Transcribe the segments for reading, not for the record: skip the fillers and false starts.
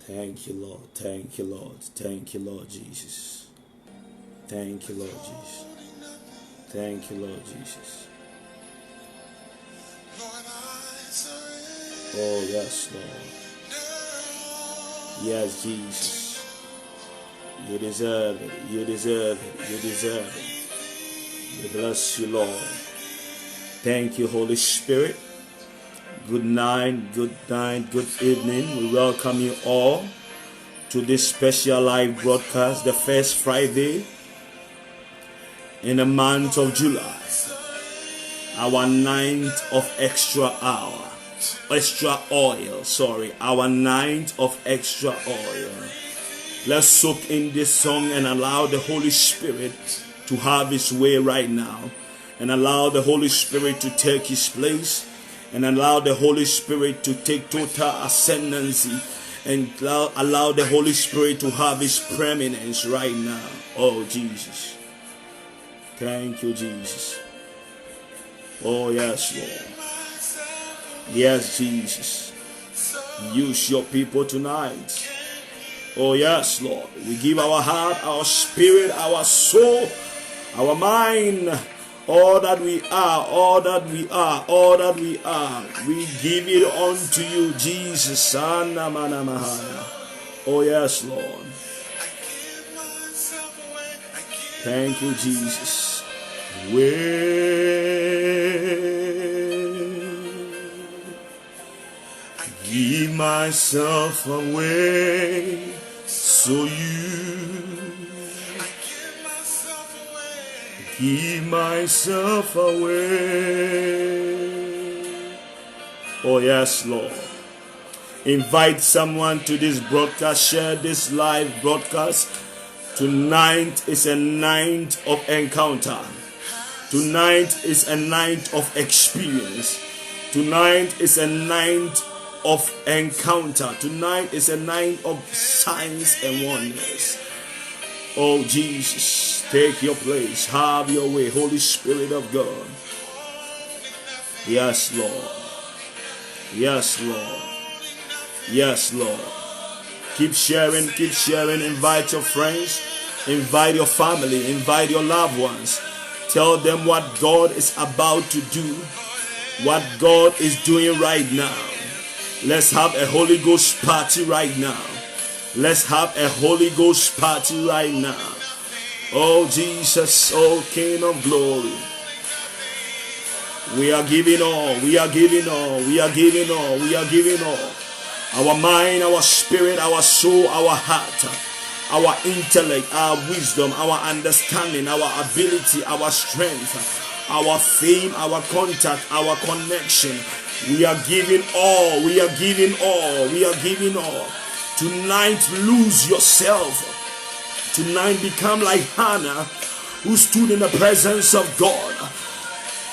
Thank you, Lord. Thank you, Lord. Thank you, Lord Jesus. Thank you, Lord Jesus. Thank you, Lord Jesus. Oh, yes, Lord. Yes, Jesus. You deserve it. You deserve it. You deserve it. We bless you, Lord. Thank you, Holy Spirit. Good night, good evening. We welcome you all to this special live broadcast, the first Friday in the month of July, our ninth of our ninth of extra oil. Let's soak in this song and allow the Holy Spirit to have his way right now, and allow the Holy Spirit to take his place, and allow the Holy Spirit to take total ascendancy, and allow the Holy Spirit to have his preeminence right now. Oh, Jesus. Thank you, Jesus. Oh, yes, Lord. Yes, Jesus. Use your people tonight. Oh, yes, Lord. We give our heart, our spirit, our soul, our mind, all that we are, all that we are, all that we are. We give it unto you, Jesus. Oh, yes, Lord. Thank you, Jesus. Give myself away so give myself away. Oh, yes, Lord. Invite someone to this broadcast. Share this live broadcast. Tonight is a night of encounter. Tonight is a night of experience. Tonight is a night of encounter. Tonight is a night of signs and wonders. Oh, Jesus, take your place. Have your way, Holy Spirit of God. Yes, Lord. Yes, Lord. Yes, Lord. Keep sharing, keep sharing. Invite your friends, invite your family, invite your loved ones. Tell them what God is about to do, what God is doing right now. Let's have a Holy Ghost party right now. Let's have a Holy Ghost party right now. Oh, Jesus, oh, King of glory. We are giving all, we are giving all, we are giving all, we are giving all. Our mind, our spirit, our soul, our heart, our intellect, our wisdom, our understanding, our ability, our strength, our fame, our contact, our connection. We are giving all, we are giving all, we are giving all. Tonight, lose yourself. Tonight, become like Hannah, who stood in the presence of God,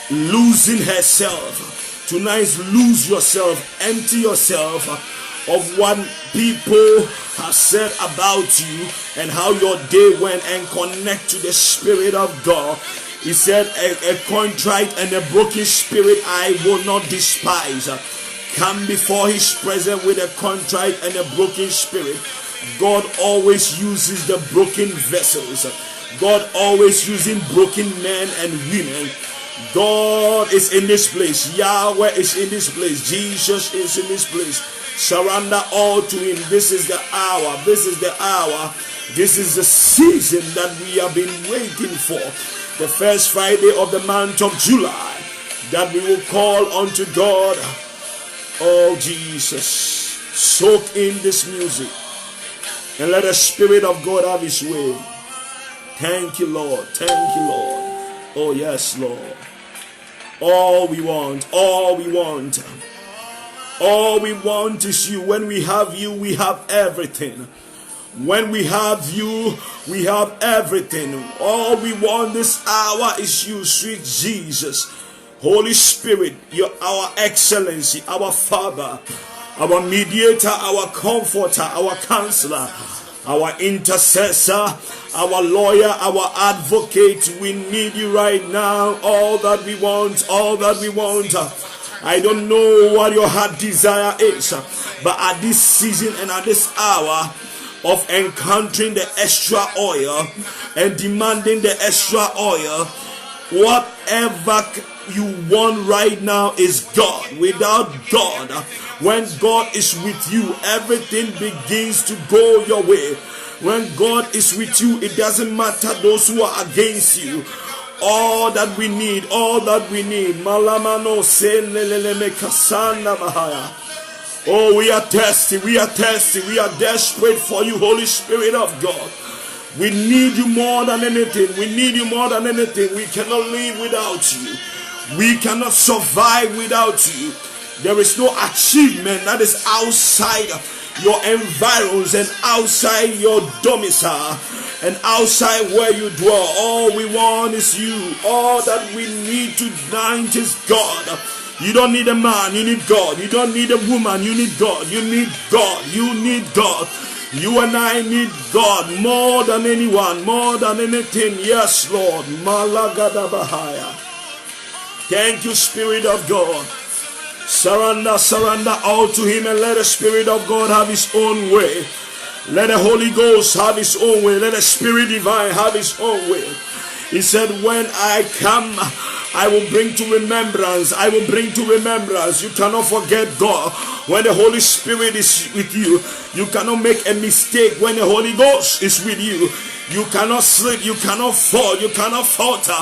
losing herself. Tonight, lose yourself, empty yourself of what people have said about you and how your day went, and connect to the Spirit of God. He said, a contrite and a broken spirit I will not despise. Come before his presence with a contrite and a broken spirit. God always uses the broken vessels. God always using broken men and women. God is in this place. Yahweh is in this place. Jesus is in this place. Surrender all to him. This is the hour. This is the hour. This is the season that we have been waiting for. The first Friday of the month of July, that we will call unto God. Oh, Jesus, soak in this music and let the Spirit of God have his way. Thank you, Lord. Thank you, Lord. Oh, yes, Lord. All we want, all we want, all we want is you. When we have you, we have everything. When we have you, we have everything. All we want this hour is you, sweet Jesus. Holy Spirit, you're our excellency, our Father, our mediator, our comforter, our counselor, our intercessor, our lawyer, our advocate. We need you right now. All that we want, all that we want. I don't know what your heart desire is, but at this season and at this hour of encountering the extra oil and demanding the extra oil, whatever you want right now is God. Without God, when God is with you, everything begins to go your way. When God is with you, it doesn't matter those who are against you. All that we need, Malamano seneleleme kasana mahaya. Oh, we are thirsty, we are desperate for you, Holy Spirit of God. We need you more than anything. We cannot live without you. We cannot survive without you. There is no achievement that is outside your environs and outside your domicile and outside where you dwell. All we want is you. All that we need tonight is God. You don't need a man, you need God. You don't need a woman, you need God. You need God. You need God. You and I need God more than anyone, more than anything. Yes, Lord. Malagadabahaya. Thank you, Spirit of God. Surrender all to Him and let the Spirit of God have His own way. Let the Holy Ghost have His own way. Let the Spirit Divine have His own way. He said, when I come, I will bring to remembrance. You cannot forget God. When the Holy Spirit is with you, you cannot make a mistake. When the Holy Ghost is with you, you cannot slip, you cannot fall, you cannot falter.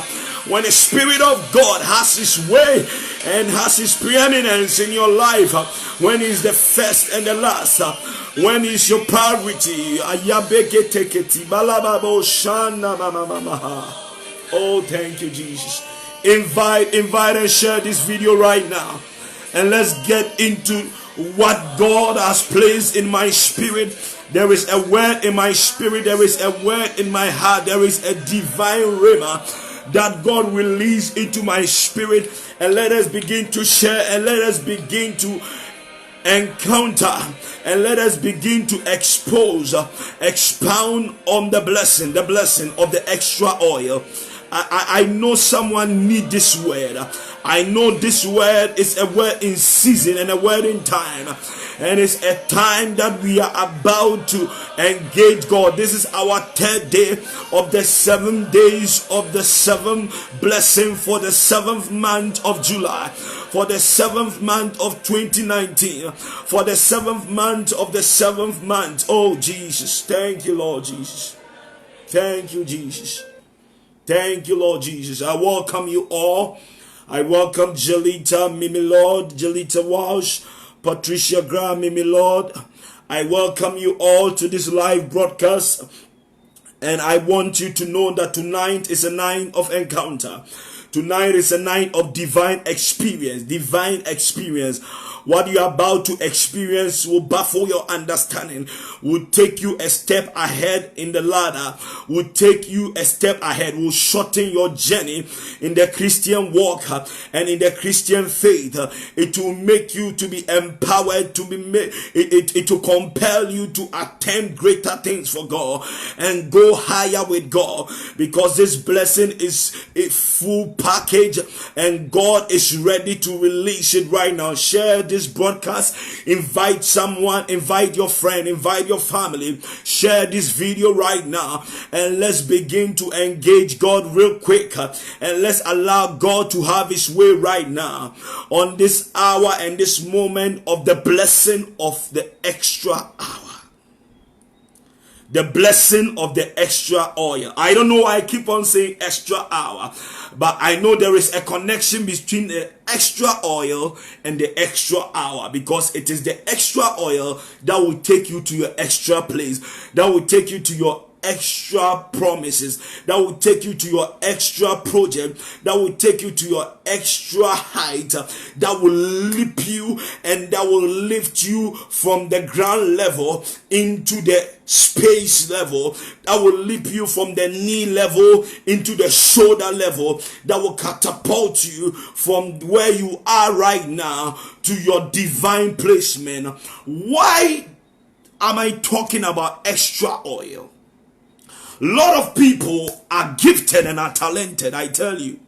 When the Spirit of God has His way and has His preeminence in your life, when He's the first and the last, when He's your priority. Oh, thank you, Jesus. Invite and share this video right now, and let's get into what God has placed in my spirit. There is a word in my spirit, there is a word in my heart, there is a divine rhema that God released into my spirit. And let us begin to share, and let us begin to encounter, and let us begin to expound on the blessing of the extra oil. I know someone need this word. I know this word is a word in season and a word in time, and it's a time that we are about to engage God. This is our third day of the 7 days of the seventh blessing for the 7th month of July, for the 7th month of 2019, for the 7th month of the 7th month. Oh Jesus, thank you, Lord Jesus. Thank you, Jesus. Thank you, Lord Jesus. I welcome you all. I welcome Jelita, Mimi Lord, Jelita Walsh, Patricia Graham, Mimi Lord. I welcome you all to this live broadcast. And I want you to know that tonight is a night of encounter. Tonight is a night of divine experience. Divine experience. What you are about to experience will baffle your understanding, will take you a step ahead in the ladder, will take you a step ahead, will shorten your journey in the Christian walk and in the Christian faith. It will make you to be empowered, to be made, it will compel you to attempt greater things for God and go higher with God, because this blessing is a full package and God is ready to release it right now. Share this broadcast, invite someone, invite your friend, invite your family, share this video right now, and let's begin to engage God real quick, and let's allow God to have His way right now on this hour and this moment of the blessing of the extra hour. The blessing of the extra oil. I don't know why I keep on saying extra hour, but I know there is a connection between the extra oil and the extra hour, because it is the extra oil that will take you to your extra place, that will take you to your extra promises, that will take you to your extra project, that will take you to your extra height, that will lift you and that will lift you from the ground level into the space level, that will lift you from the knee level into the shoulder level, that will catapult you from where you are right now to your divine placement. Why am I talking about extra oil? A lot of people are gifted and are talented, I tell you.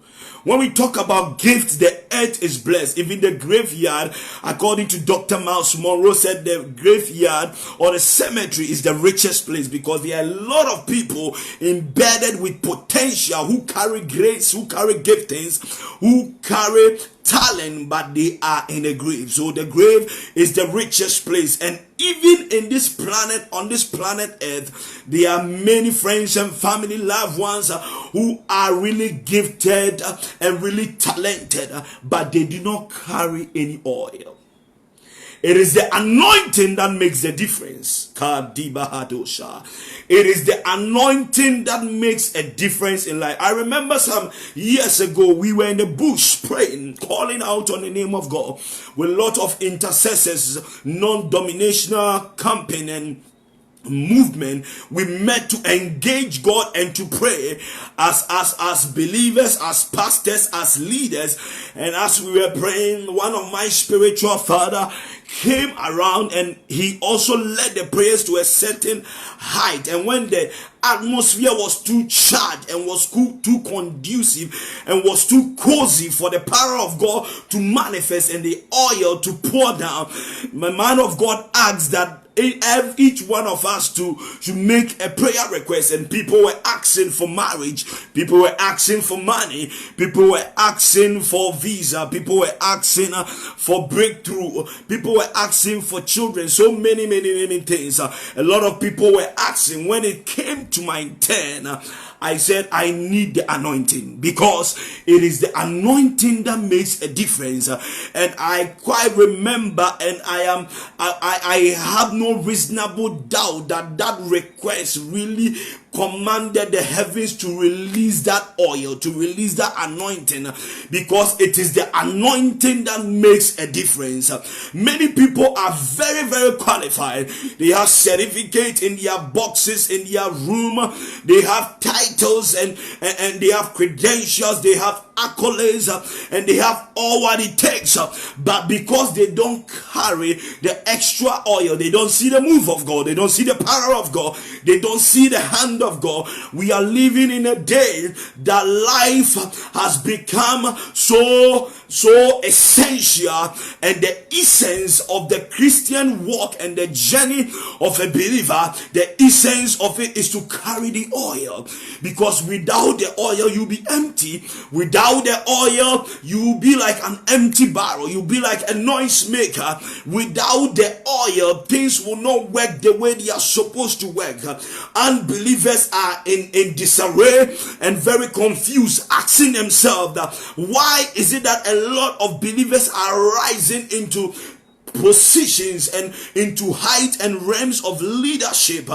When we talk about gifts, the earth is blessed. Even the graveyard, according to Dr. Miles Monroe, said the graveyard or the cemetery is the richest place, because there are a lot of people embedded with potential who carry grace, who carry giftings, who carry talent, but they are in the grave. So the grave is the richest place. And even in this planet, on this planet Earth, there are many friends and family, loved ones who are really gifted and really talented, but they do not carry any oil. It is the anointing that makes the difference. It is the anointing that makes a difference in life. I remember some years ago, we were in the bush praying, calling out on the name of God with a lot of intercessors, non-dominational campaign and movement. We met to engage God and to pray as believers, as pastors, as leaders. And as we were praying, one of my spiritual father came around, and he also led the prayers to a certain height. And when the atmosphere was too charged and was too conducive and was too cozy for the power of God to manifest and the oil to pour down, my man of God asked that each one of us to make a prayer request. And people were asking for marriage, people were asking for money, people were asking for visa, people were asking for breakthrough, people were asking for children, so many things. A lot of people were asking. When it came to my turn, I said, I need the anointing, because it is the anointing that makes a difference. And I quite remember, and I have no reasonable doubt that request really commanded the heavens to release that oil, to release that anointing, because it is the anointing that makes a difference. Many people are very qualified. They have certificates in their boxes, in their room. They have titles and they have credentials, they have accolades, and they have all what it takes. But because they don't carry the extra oil, they don't see the move of God, they don't see the power of God, they don't see the hand of God. We are living in a day that life has become so essential, and the essence of the Christian walk and the journey of a believer, the essence of it is to carry the oil, because without the oil you'll be empty. Without the oil you'll be like an empty barrel, you'll be like a noise maker. Without the oil, things will not work the way they are supposed to work. Unbelievers are in disarray and very confused, asking themselves that why is it that a lot of believers are rising into positions and into height and realms of leadership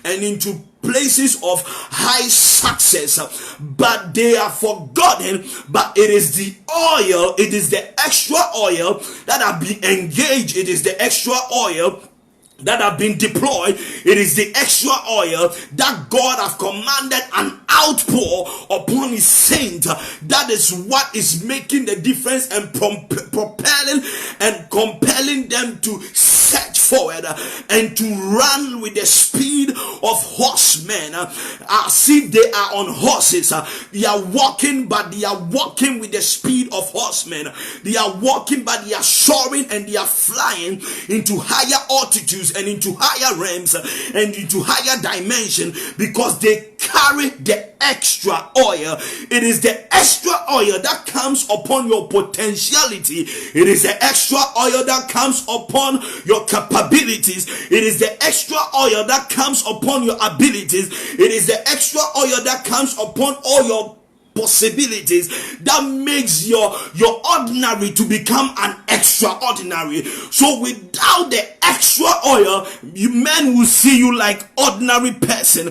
and into places of high success, but they are forgotten. But it is the oil, it is the extra oil that have been engaged, it is the extra oil that have been deployed, it is the extra oil that God have commanded an outpour upon his saint. That is what is making the difference and propelling and compelling them to search forward and to run with the speed of horsemen, as if they are on horses. They are walking, but they are walking with the speed of horsemen. They are walking, but they are soaring and they are flying into higher altitudes and into higher realms and into higher dimension, because they carry the extra oil. It is the extra oil that comes upon your potentiality. It is the extra oil that comes upon your capabilities. It is the extra oil that comes upon your abilities. It is the extra oil that comes upon all your possibilities that makes your ordinary to become an extraordinary. So without the extra oil, men will see you like ordinary person.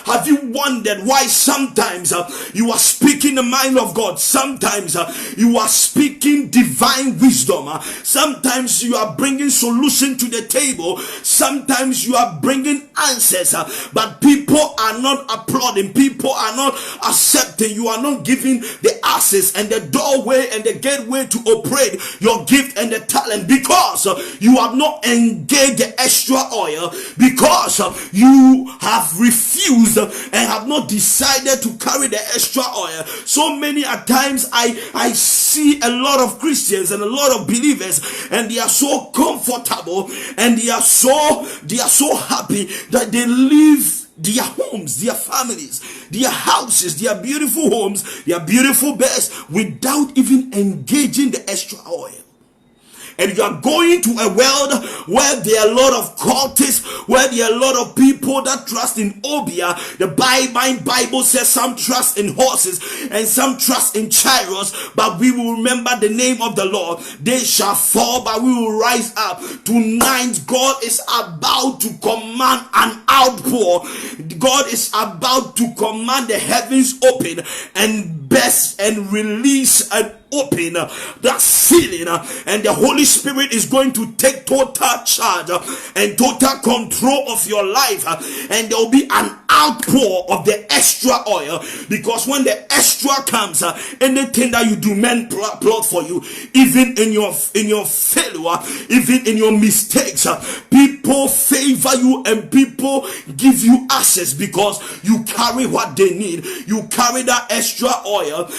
Have you wondered why sometimes you are speaking the mind of God, sometimes you are speaking divine wisdom, sometimes you are bringing solution to the table, sometimes you are bringing answers, but people are not applauding, people are not not accepting, you are not giving the access and the doorway and the gateway to operate your gift and the talent, because you have not engaged the extra oil, because you have refused and have not decided to carry the extra oil. So many at times I see a lot of Christians and a lot of believers, and they are so comfortable and they are so happy that they leave their homes, their families, their houses, their beautiful homes, their beautiful beds, without even engaging the extra oil. And you are going to a world where there are a lot of cultists, where there are a lot of people that trust in Obia. The Bible says some trust in horses and some trust in chariots, but we will remember the name of the Lord. They shall fall, but we will rise up. Tonight, God is about to command an outpour. God is about to command the heavens open and burst and release an open that ceiling, and the Holy Spirit is going to take total charge and total control of your life, and there will be an outpour of the extra oil, because when the extra comes, anything that you do, men plot for you, even in your failure, even in your mistakes, people favor you and people give you access because you carry what they need. You carry that extra oil,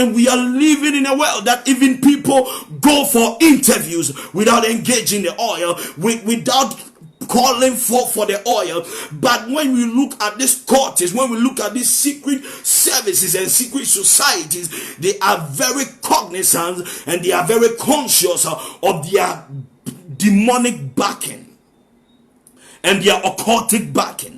and we are living in a world that even people go for interviews without engaging the oil, without calling for the oil. But when we look at these cultists, when we look at these secret services and secret societies, they are very cognizant and they are very conscious of their demonic backing and their occultic backing.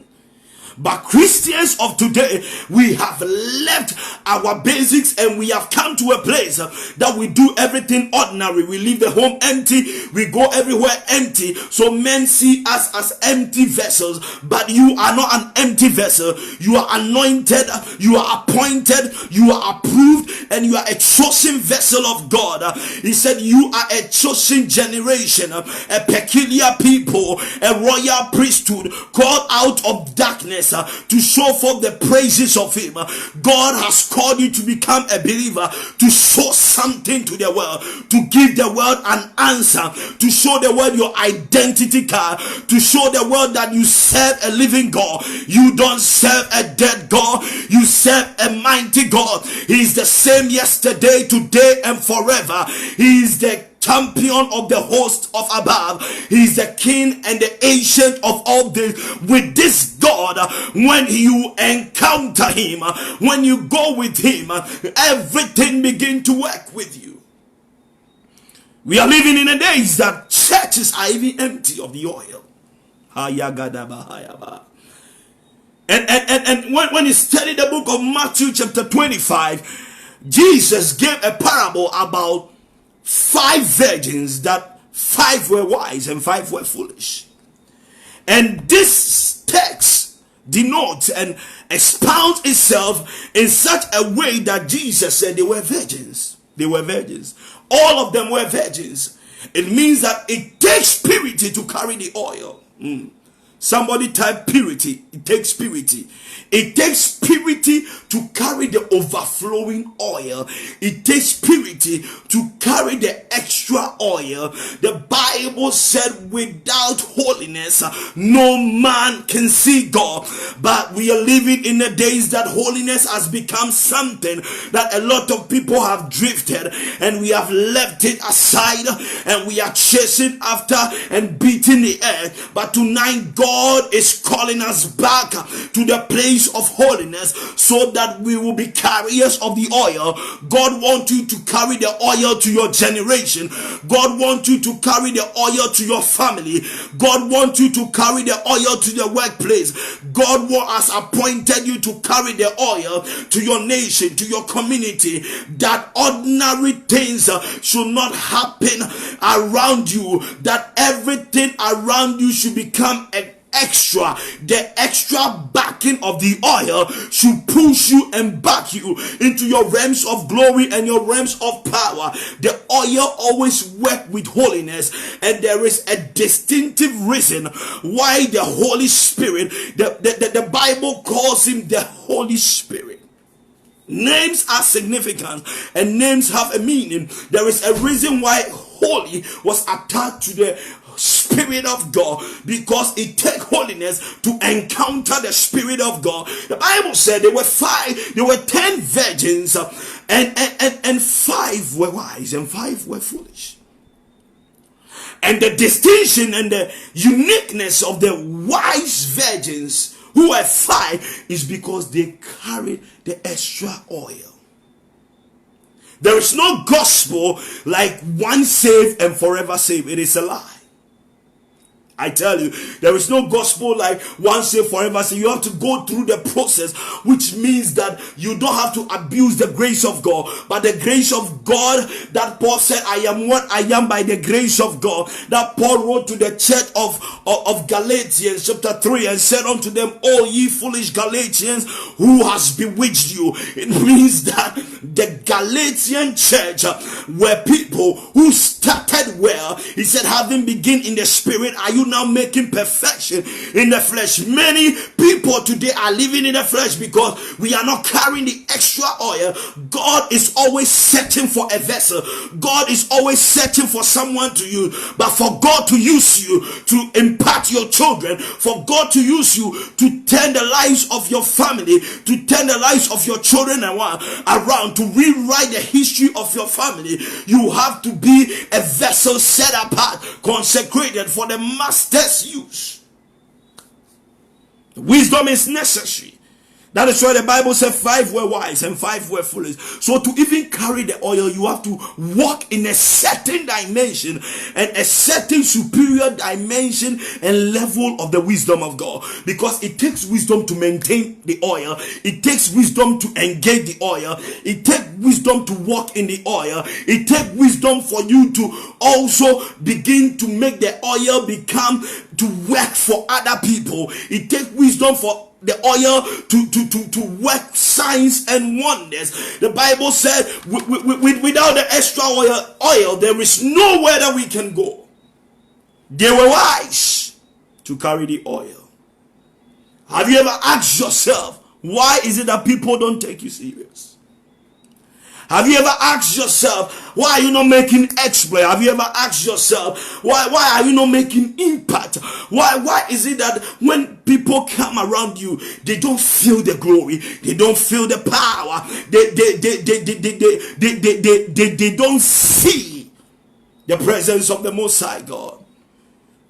But Christians of today, we have left our basics and we have come to a place that we do everything ordinary. We leave the home empty, we go everywhere empty. So men see us as empty vessels, but you are not an empty vessel. You are anointed, you are appointed, you are approved, and you are a chosen vessel of God. He said you are a chosen generation, a peculiar people, a royal priesthood, called out of darkness to show forth the praises of him. God has called you to become a believer, to show something to the world, to give the world an answer, to show the world your identity card, to show the world that you serve a living God. You don't serve a dead God, you serve a mighty God. He is the same yesterday, today, and forever. He is the champion of the host of above. He is the king and the ancient of all days. With this God, when you encounter him, when you go with him, everything begins to work with you. We are living in a days that churches are even empty of the oil. And when you study the book of Matthew chapter 25, Jesus gave a parable about 5 virgins, that 5 were wise and 5 were foolish. And this text denotes and expounds itself in such a way that Jesus said they were virgins. They were virgins. All of them were virgins. It means that it takes purity to carry the oil. Somebody type purity. It takes purity. It takes purity to carry the overflowing oil. It takes purity to carry the extra oil. The Bible said without holiness, no man can see God. But we are living in the days that holiness has become something that a lot of people have drifted, and we have left it aside, and we are chasing after and beating the air. But tonight, God is calling us back to the place of holiness so that we will be carriers of the oil. God wants you to carry the oil to your generation. God wants you to carry the oil to your family. God wants you to carry the oil to the workplace. God has appointed you to carry the oil to your nation, to your community, that ordinary things should not happen around you, that everything around you should become a the extra backing of the oil should push you and back you into your realms of glory and your realms of power. The oil always works with holiness, and there is a distinctive reason why the Holy Spirit, the Bible calls him the Holy Spirit. Names are significant and names have a meaning. There is a reason why holy was attached to the Spirit of God, because it takes holiness to encounter the Spirit of God. The Bible said there were 10 virgins, and 5 were wise and 5 were foolish. And the distinction and the uniqueness of the wise virgins, who were 5, is because they carried the extra oil. There is no gospel like once saved and forever saved. It is a lie. I tell you, there is no gospel like once saved, forever saved. You have to go through the process, which means that you don't have to abuse the grace of God, but the grace of God that Paul said, I am what I am by the grace of God, that Paul wrote to the church of Galatians chapter 3 and said unto them, O ye foolish Galatians, who has bewitched you? It means that the Galatian church were people who started well. He said, having begun in the spirit, are you now making perfection in the flesh? Many people today are living in the flesh because we are not carrying the extra oil. God is always searching for a vessel. God is always searching for someone to use. But for God to use you to impart your children, for God to use you to turn the lives of your family, to turn the lives of your children around, to rewrite the history of your family, you have to be a vessel set apart, consecrated for the master's use. Wisdom is necessary. That is why the Bible said 5 were wise and 5 were foolish. So to even carry the oil, you have to walk in a certain dimension and a certain superior dimension and level of the wisdom of God. Because it takes wisdom to maintain the oil. It takes wisdom to engage the oil. It takes wisdom to walk in the oil. It takes wisdom for you to also begin to make the oil become to work for other people. It takes wisdom for the oil to work signs and wonders. The Bible said without the extra oil there is nowhere that we can go. They were wise to carry the oil. Have you ever asked yourself, why is it that people don't take you serious? Have you ever asked yourself, why are you not making exploit? Have you ever asked yourself, why are you not making impact? Why is it that when people come around you, they don't feel the glory, they don't feel the power, they don't see the presence of the Most High God?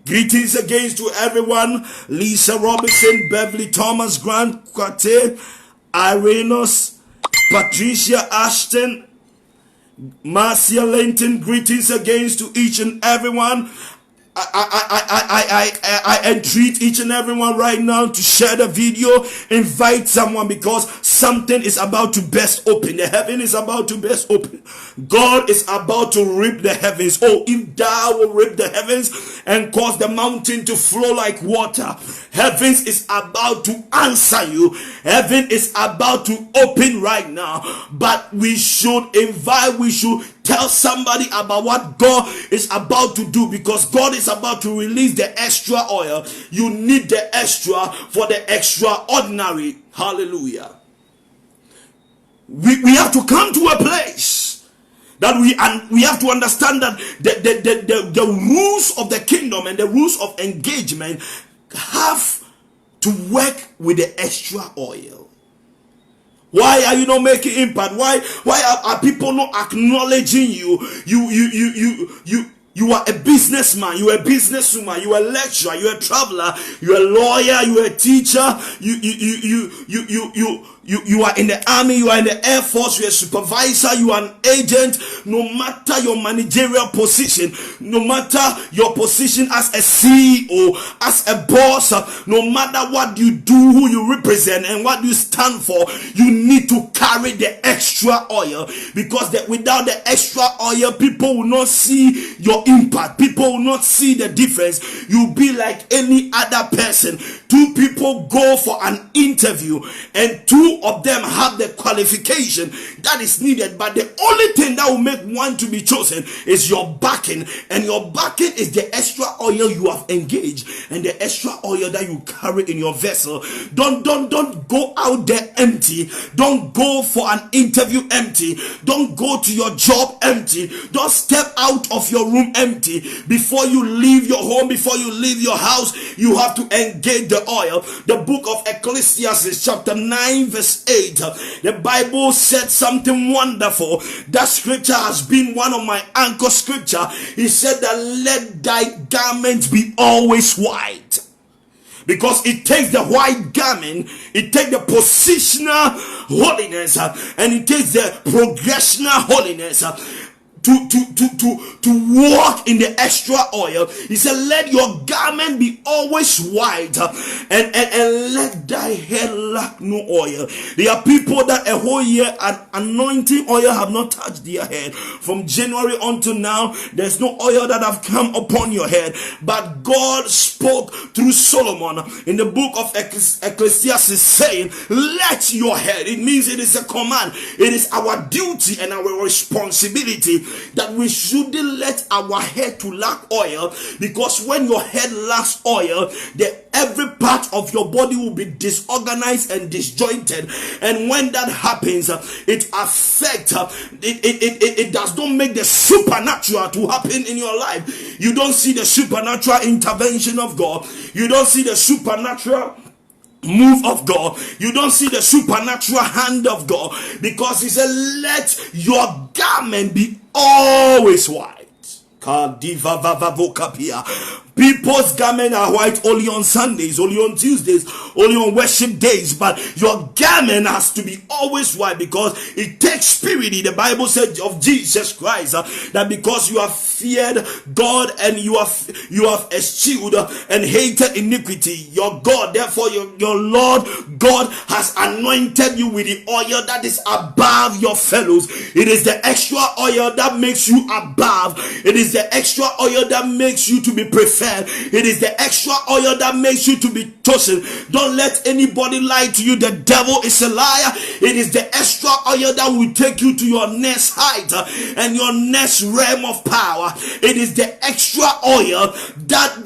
Greetings again to everyone. Lisa Robinson, Beverly Thomas, Grant Quate, Irenos, Patricia Ashton, Marcia Linton, greetings again to each and everyone. I entreat each and everyone right now to share the video, invite someone, because something is about to burst open. The heaven is about to burst open. God is about to rip the heavens. Oh, if thou will rip the heavens and cause the mountain to flow like water, heavens is about to answer you. Heaven is about to open right now. But we should tell somebody about what God is about to do, because God is about to release the extra oil. You need the extra for the extraordinary. Hallelujah. We have to come to a place that we have to understand that the rules of the kingdom and the rules of engagement have to work with the extra oil. Why are you not making impact? Why are people not acknowledging you? You are a businessman, you are a businesswoman, you are a lecturer, you are a traveler, you are a lawyer, you are a teacher, You are in the army, you are in the air force, you're a supervisor, you are an agent. No matter your managerial position, no matter your position as a CEO, as a boss, no matter what you do, who you represent, and what you stand for, you need to carry the extra oil, because without the extra oil, people will not see your impact. People will not see the difference. You'll be like any other person. Two people go for an interview, and two of them have the qualification that is needed, but the only thing that will make one to be chosen is your backing, and your backing is the extra oil you have engaged and the extra oil that you carry in your vessel. Don't go out there empty. Don't go for an interview empty. Don't go to your job empty. Don't step out of your room empty. Before you leave your home, before you leave your house, you have to engage the oil. The book of Ecclesiastes chapter 9 verse 8, the Bible said something wonderful. That scripture has been one of my anchor scripture. He said that let thy garments be always white, because it takes the white garment, it takes the positional holiness, and it takes the progressional holiness to walk in the extra oil. He said, let your garment be always white, and let thy head lack no oil. There are people that a whole year an anointing oil have not touched their head. From January until now, there's no oil that have come upon your head. But God spoke through Solomon in the book of Ecclesiastes, saying, let your head. It means it is a command. It is our duty and our responsibility that we shouldn't let our head to lack oil, because when your head lacks oil, every part of your body will be disorganized and disjointed, and when that happens, it affects it does not make the supernatural to happen in your life. You don't see the supernatural intervention of God. You don't see the supernatural move of God. You don't see the supernatural hand of God, because he said, let your garment be always white. People's garments are white only on Sundays, only on Tuesdays, only on worship days, but your garment has to be always white, because it takes purity. The Bible said of Jesus Christ that because you have feared God and you have eschewed and hated iniquity, your God, therefore your Lord God has anointed you with the oil that is above your fellows. It is the extra oil that makes you above. It is the extra oil that makes you to be preferred. It is the extra oil that makes you to be chosen. Don't let anybody lie to you. The devil is a liar. It is the extra oil that will take you to your next height and your next realm of power. It is the extra oil that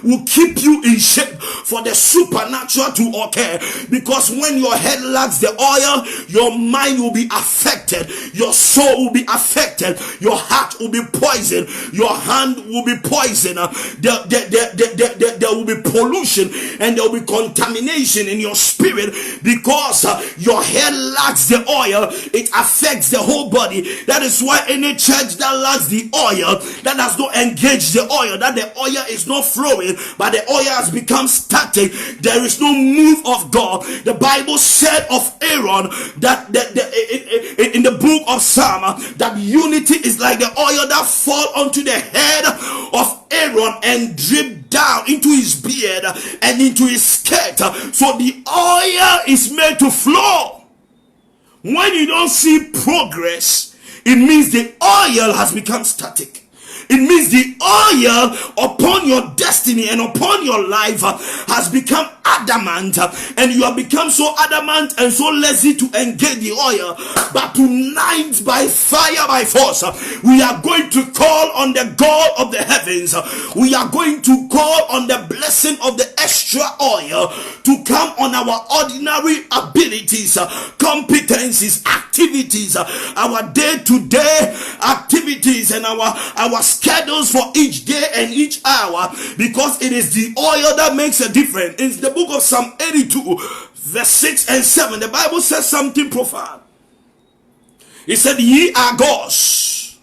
will keep you in shape for the supernatural to occur. Because when your head lacks the oil, your mind will be affected, your soul will be affected, your heart will be poisoned, your hand will be poisoned, there will be pollution and there will be contamination in your spirit, because your head lacks the oil. It affects the whole body. That is why any church that lacks the oil, that does not engage the oil, that the oil is not flowing, but the oil has become static, there is no move of God. The Bible said of Aaron that in the book of Psalm, that unity is like the oil that fall onto the head of Aaron and drip down into his beard and into his skirt. So the oil is made to flow. When you don't see progress, it means the oil has become static. It means the oil upon your destiny and upon your life has become adamant, and you have become so adamant and so lazy to engage the oil. But tonight, by fire, by force, we are going to call on the God of the heavens. We are going to call on the blessing of the extra oil to come on our ordinary abilities, competencies, activities, our day-to-day activities, and our schedules for each day and each hour, because it is the oil that makes a difference. In the book of Psalm 82 verse 6 and 7, the Bible says something profound. It said, ye are gods,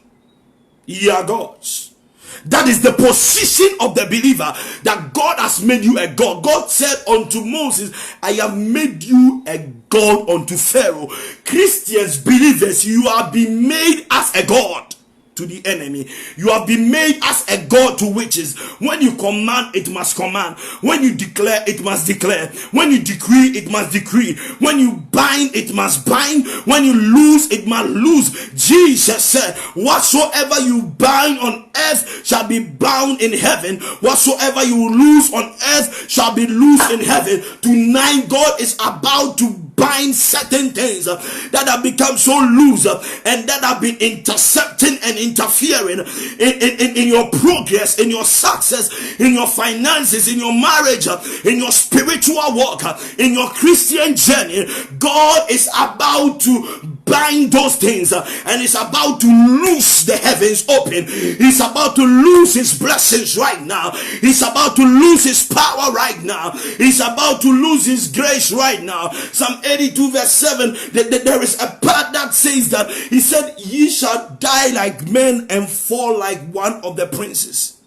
That is the position of the believer, that God has made you a God. God said unto Moses, I have made you a God unto Pharaoh. Christians, believers, you have been made as a God to the enemy. You have been made as a God to witches. When you command, it must command. When you declare, it must declare. When you decree, it must decree. When you bind, it must bind. When you loose, it must loose. Jesus said, whatsoever you bind on earth shall be bound in heaven. Whatsoever you loose on earth shall be loosed in heaven. Tonight, God is about to bind certain things that have become so loose and that have been intercepting and interfering in your progress, in your success, in your finances, in your marriage, in your spiritual walk, in your Christian journey. God is about to bind those things and is about to loose the heavens open. He's about to lose his blessings right now. He's about to lose his power right now. He's about to lose his grace right now. Psalm 82 verse 7, there is a part that says that he said, ye shall die like men and fall like one of the princes.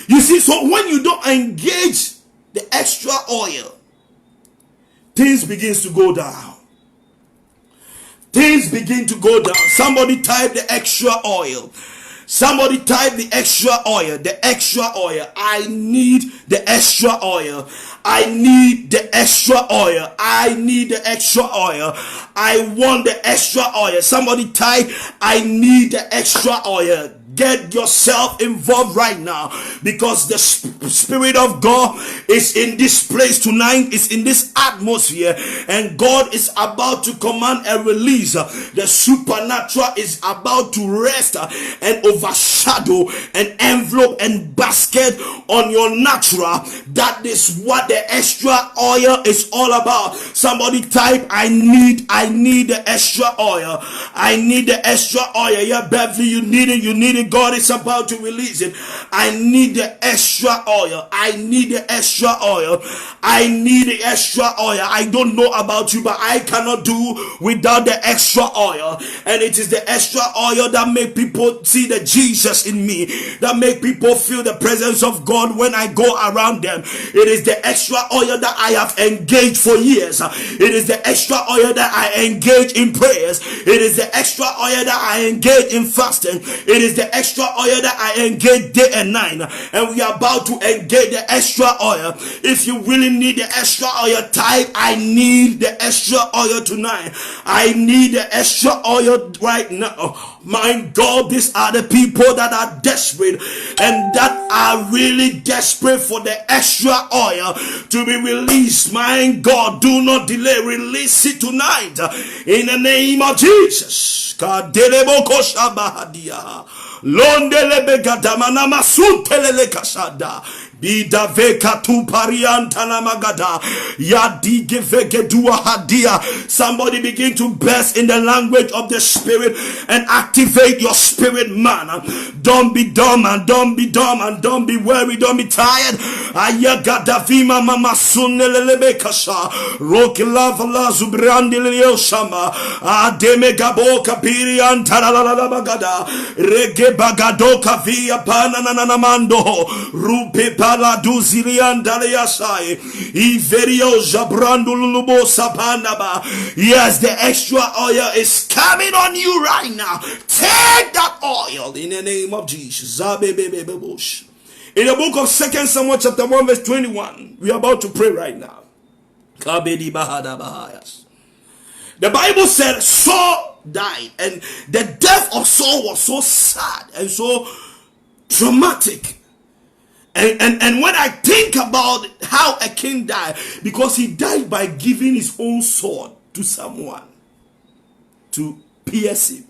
You see, so when you don't engage the extra oil, things begins to go down. Things begin to go down. Somebody type the extra oil. Somebody type the extra oil. The extra oil. I need the extra oil. I need the extra oil. I need the extra oil. I want the extra oil. Somebody type, I need the extra oil. Get yourself involved right now, because the Spirit of God is in this place tonight, is in this atmosphere, and God is about to command a release. The supernatural is about to rest and overshadow and envelope and basket on your natural. That is what the extra oil is all about. Somebody type, I need the extra oil. I need the extra oil. Yeah, Beverly, you need it. God is about to release it. I need the extra oil. I need the extra oil. I need the extra oil. I don't know about you, but I cannot do without the extra oil. And it is the extra oil that make people see the Jesus in me, that make people feel the presence of God when I go around them. It is the extra oil that I have engaged for years. It is the extra oil that I engage in prayers. It is the extra oil that I engage in fasting. It is the extra oil that I engage day and night, and we are about to engage the extra oil. If you really need the extra oil, type, I need the extra oil tonight. I need the extra oil right now. My God, these are the people that are desperate and that are really desperate for the extra oil to be released. My God, do not delay. Release it tonight in the name of Jesus. Londele begadamana masuntelele kasada. Bida veka tu pariantana magada. Yadige vegedua hadia. Somebody begin to burst in the language of the Spirit and activate your spirit, man. Don't be dumb and don't be dumb and don't be weary, don't be tired. Ayagadavima mama sunelele kasha. Roki lava la zubrandilio shama. Ademe gabo kapiri antara la la bagada. Rege bagadoka via panana mando. Rupe la duzilian daliasai iverio jabrandulubo sapandaba. Yes, the extra oil is coming on you right now. Take that oil in the name of Jesus. In the book of 2 Samuel chapter 1 verse 21, we are about to pray right now. The Bible said Saul died, and the death of Saul was so sad and so traumatic. And when I think about how a king died, because he died by giving his own sword to someone to pierce him.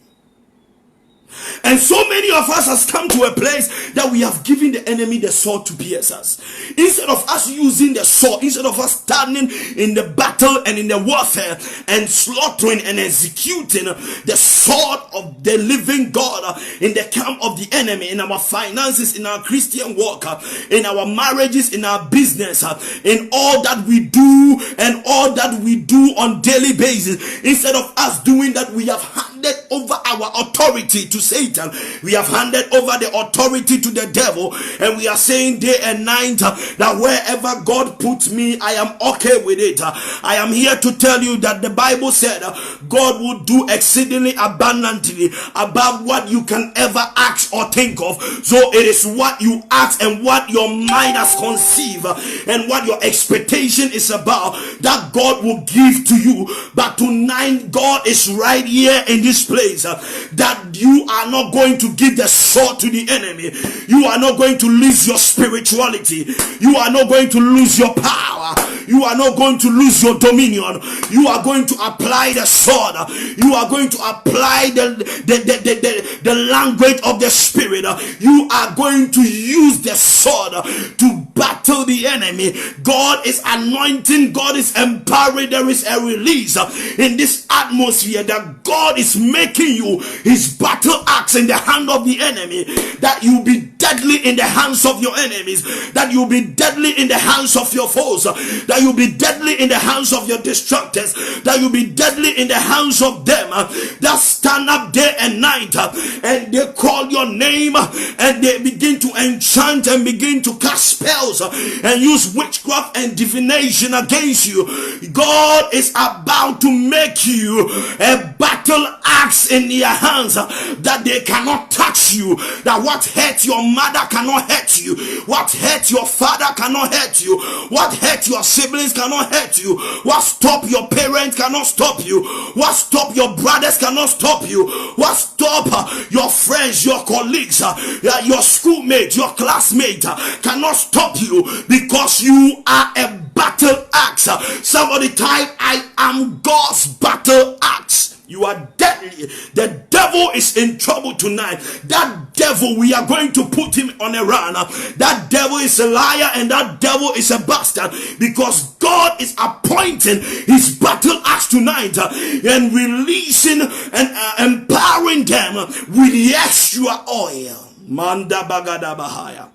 And so many of us has come to a place that we have given the enemy the sword to pierce us. Instead of us using the sword, instead of us standing in the battle and in the warfare and slaughtering and executing the sword of the living God in the camp of the enemy, in our finances, in our Christian walk, in our marriages, in our business, in all that we do and all that we do on daily basis, instead of us doing that, we have handed handed over our authority to Satan. We have handed over the authority to the devil, and we are saying day and night that wherever God puts me, I am okay with it. I am here to tell you that the Bible said God will do exceedingly abundantly above what you can ever ask or think of. So it is what you ask and what your mind has conceived and what your expectation is about that God will give to you. But tonight God is right here in this place, that you are not going to give the sword to the enemy. You are not going to lose your spirituality. You are not going to lose your power. You are not going to lose your dominion. You are going to apply the sword. You are going to apply the language of the spirit. You are going to use the sword to battle the enemy. God is anointing. God is empowering. There is a release in this atmosphere that God is making you his battle axe in the hand of the enemy, that you be deadly in the hands of your enemies, that you be deadly in the hands of your foes, that you be deadly in the hands of your destructors, that you be deadly in the hands of them that stand up day and night and they call your name and they begin to enchant and begin to cast spells and use witchcraft and divination against you. God is about to make you a battle axe in their hands, that they cannot touch you, that what hurt your mother cannot hurt you, what hurt your father cannot hurt you, what hurt your siblings cannot hurt you, what stop your parents cannot stop you, what stop your brothers cannot stop you, what stop your friends, your colleagues, your schoolmates, your classmates cannot stop you, because you are a battle axe. Somebody type, I am God's battle axe. You are deadly. The devil is in trouble tonight. That devil, we are going to put him on a run. That devil is a liar and that devil is a bastard, because God is appointing his battle axe tonight and releasing and empowering them with the extra oil. Manda bagada bahaya.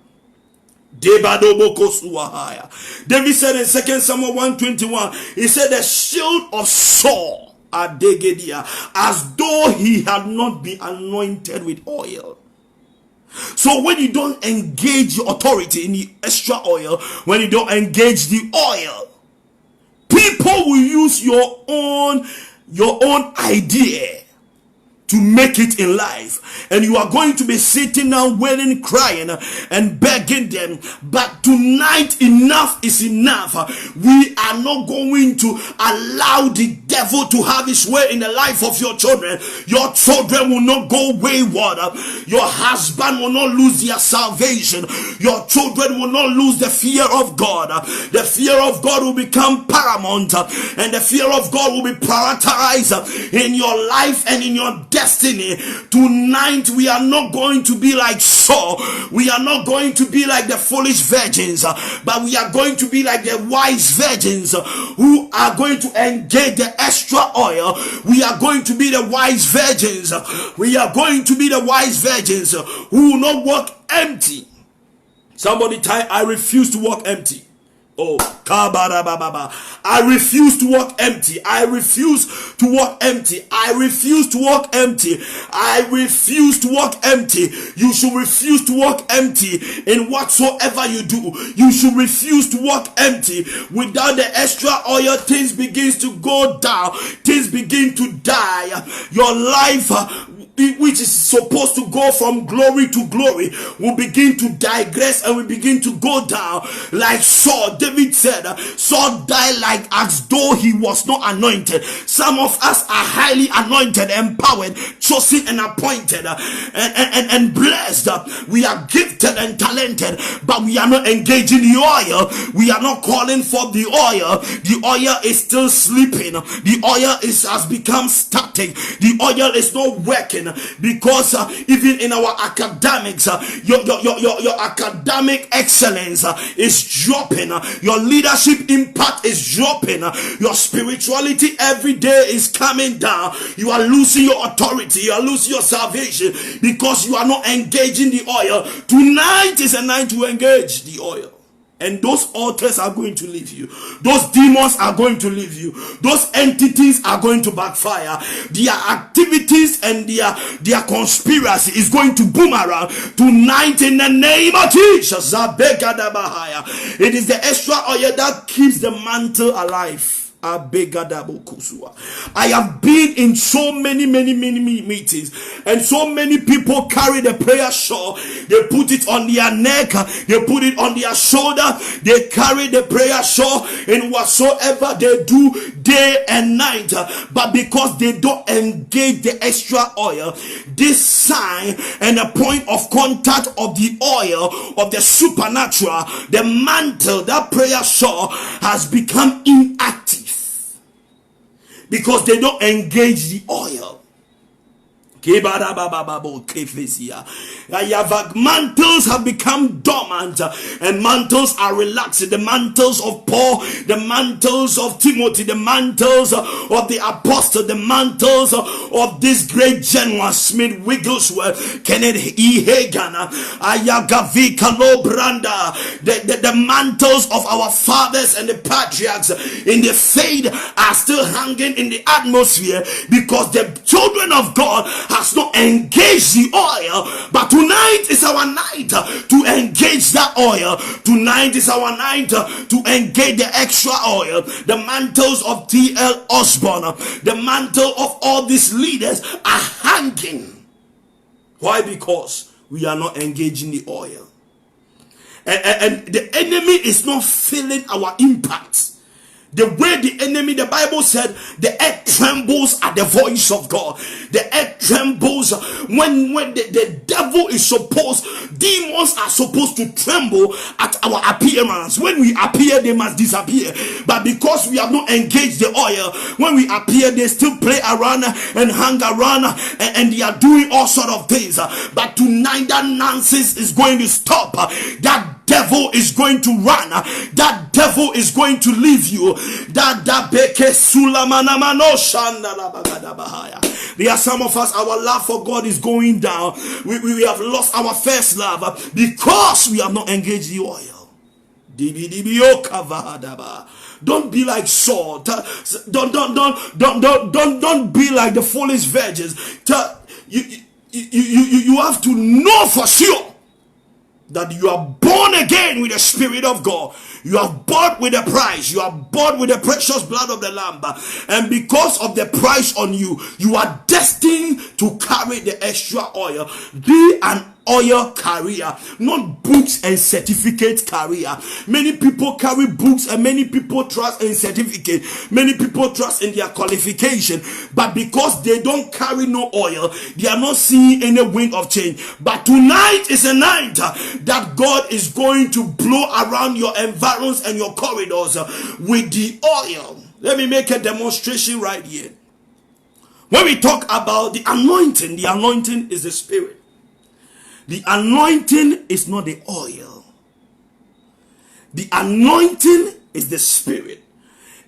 David said in 2 Samuel 1:21, he said, the shield of Saul as though he had not been anointed with oil. So when you don't engage your authority in the extra oil, when you don't engage the oil, people will use your own idea to make it in life, and you are going to be sitting down wailing, crying and begging them. But tonight, enough is enough. We are not going to allow the devil to have his way in the life of your children. Your children will not go wayward. Your husband will not lose their salvation. Your children will not lose the fear of God. The fear of God will become paramount, and the fear of God will be prioritized in your life and in your destiny. Tonight we are not going to be like Saul. We are not going to be like the foolish virgins, but we are going to be like the wise virgins who are going to engage the extra oil. We are going to be the wise virgins. We are going to be the wise virgins who will not walk empty. Somebody type, I refuse to walk empty. Oh, I refuse to walk empty. I refuse to walk empty. I refuse to walk empty. I refuse to walk empty. You should refuse to walk empty in whatsoever you do. You should refuse to walk empty. Without the extra oil, things begins to go down. Things begin to die. Your life, which is supposed to go from glory to glory, will begin to digress and will begin to go down. Like Saul, David said, Saul died like as though he was not anointed. Some of us are highly anointed, empowered, chosen and appointed and blessed. We are gifted and talented, but we are not engaging the oil. We are not calling for the oil. The oil is still sleeping. The oil has become static. The oil is not working, because even in our academics, your academic excellence is dropping. Your leadership impact is dropping. Your spirituality every day is coming down. You are losing your authority. You are losing your salvation because you are not engaging the oil. Tonight is a night to engage the oil. and those altars are going to leave you. Those demons are going to leave you. Those entities are going to backfire. Their activities and their conspiracy is going to boomerang tonight in the name of Jesus. It is the extra oil that keeps the mantle alive. I have been in so many meetings, and so many people carry the prayer shawl. They put it on their neck, they put it on their shoulder, they carry the prayer shawl in whatsoever they do day and night. But because they don't engage the extra oil, this sign and a point of contact of the oil of the supernatural, the mantle, that prayer shawl has become inactive. Because they don't engage the oil. Mantles have become dormant, and mantles are relaxed. The mantles of Paul, the mantles of Timothy, the mantles of the apostle, the mantles of this great general Smith Wigglesworth, Kenneth E. Hagin, Ayagavi Kalobranda, the mantles of our fathers and the patriarchs in the faith are still hanging in the atmosphere, because the children of God has not engaged the oil. But tonight is our night to engage that oil. Tonight is our night to engage the extra oil. The mantles of T.L. Osborne, the mantle of all these leaders are hanging. Why? Because we are not engaging the oil. And the enemy is not feeling our impact. The way the enemy, the Bible said, the earth trembles at the voice of God. The earth trembles when the devil is supposed, demons are supposed to tremble at our appearance. When we appear, they must disappear. But because we have not engaged the oil, when we appear, they still play around and hang around, and they are doing all sort of things. But tonight, that nonsense is going to stop. That devil is going to run. That devil is going to leave you. There are some of us, our love for God is going down. We have lost our first love because we have not engaged the oil. Don't be like Saul. Don't be like the foolish virgins. You have to know for sure that you are born again with the Spirit of God. You are bought with a price. You are bought with the precious blood of the Lamb. And because of the price on you, you are destined to carry the extra oil. Be an oil carrier, not books and certificate carrier. Many people carry books, and many people trust in certificate. Many people trust in their qualification, but because they don't carry no oil, they are not seeing any wind of change. But tonight is a night that God is going to blow around your environs and your corridors with the oil. Let me make a demonstration right here. When we talk about the anointing is the Spirit. The anointing is not the oil. The anointing is the Spirit.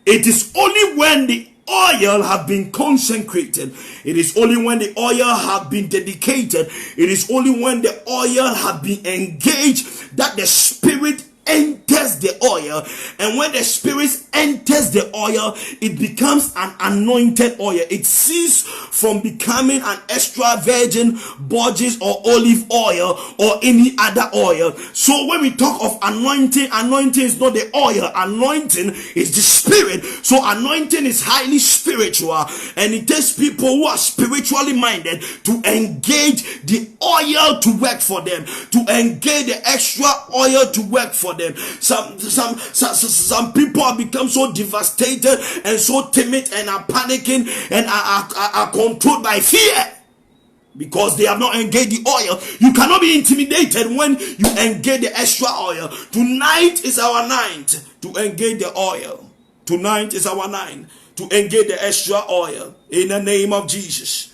It is only when the oil have been consecrated, it is only when the oil have been dedicated, it is only when the oil have been engaged that the Spirit enters the oil. And when the Spirit enters the oil, it becomes an anointed oil. It ceases from becoming an extra virgin Borges or olive oil or any other oil. So when we talk of anointing, anointing is not the oil. Anointing is the Spirit. So anointing is highly spiritual, and it takes people who are spiritually minded to engage the oil to work for them, to engage the extra oil to work for them. Some people have become so devastated and so timid and are panicking and are controlled by fear because they have not engaged the oil. You cannot be intimidated when you engage the extra oil. Tonight is our night to engage the oil. Tonight is our night to engage the extra oil in the name of Jesus.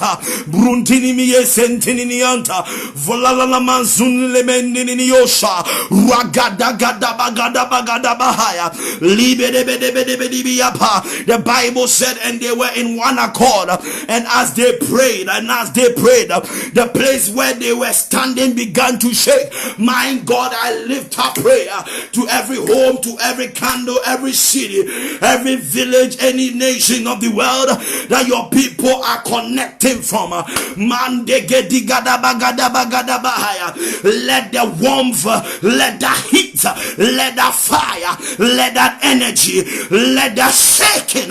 anta bruntini miye sentini anta volala manzun lemendini yosha ragada gada bagada bahaya libedebedebedebediapa. The Bible said, and they were in one accord, and as they prayed, the place where they were standing began to shake. My God, I lift up prayer to every home, to every candle, every city, every village, any nation of the world that your people are connecting from. Let the warmth, let the heat, let the fire, let that energy, let that shaking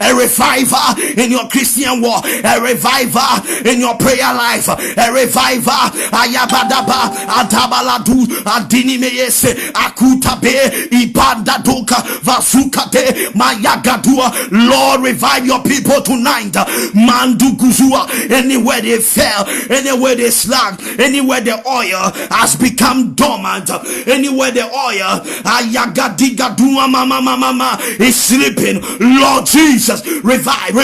a revival in your Christian walk, a revival in your prayer life, a revival. Ayabadaba atabaladu adinimeyese akutabe ibadaduka vasukate mayagadua. Lord, revive your people tonight. Manduguzua, anywhere they fell, anywhere they slack, anywhere the oil has become dormant, anywhere the oil ayagadigadua mama is sleeping, Lord Jesus, revive.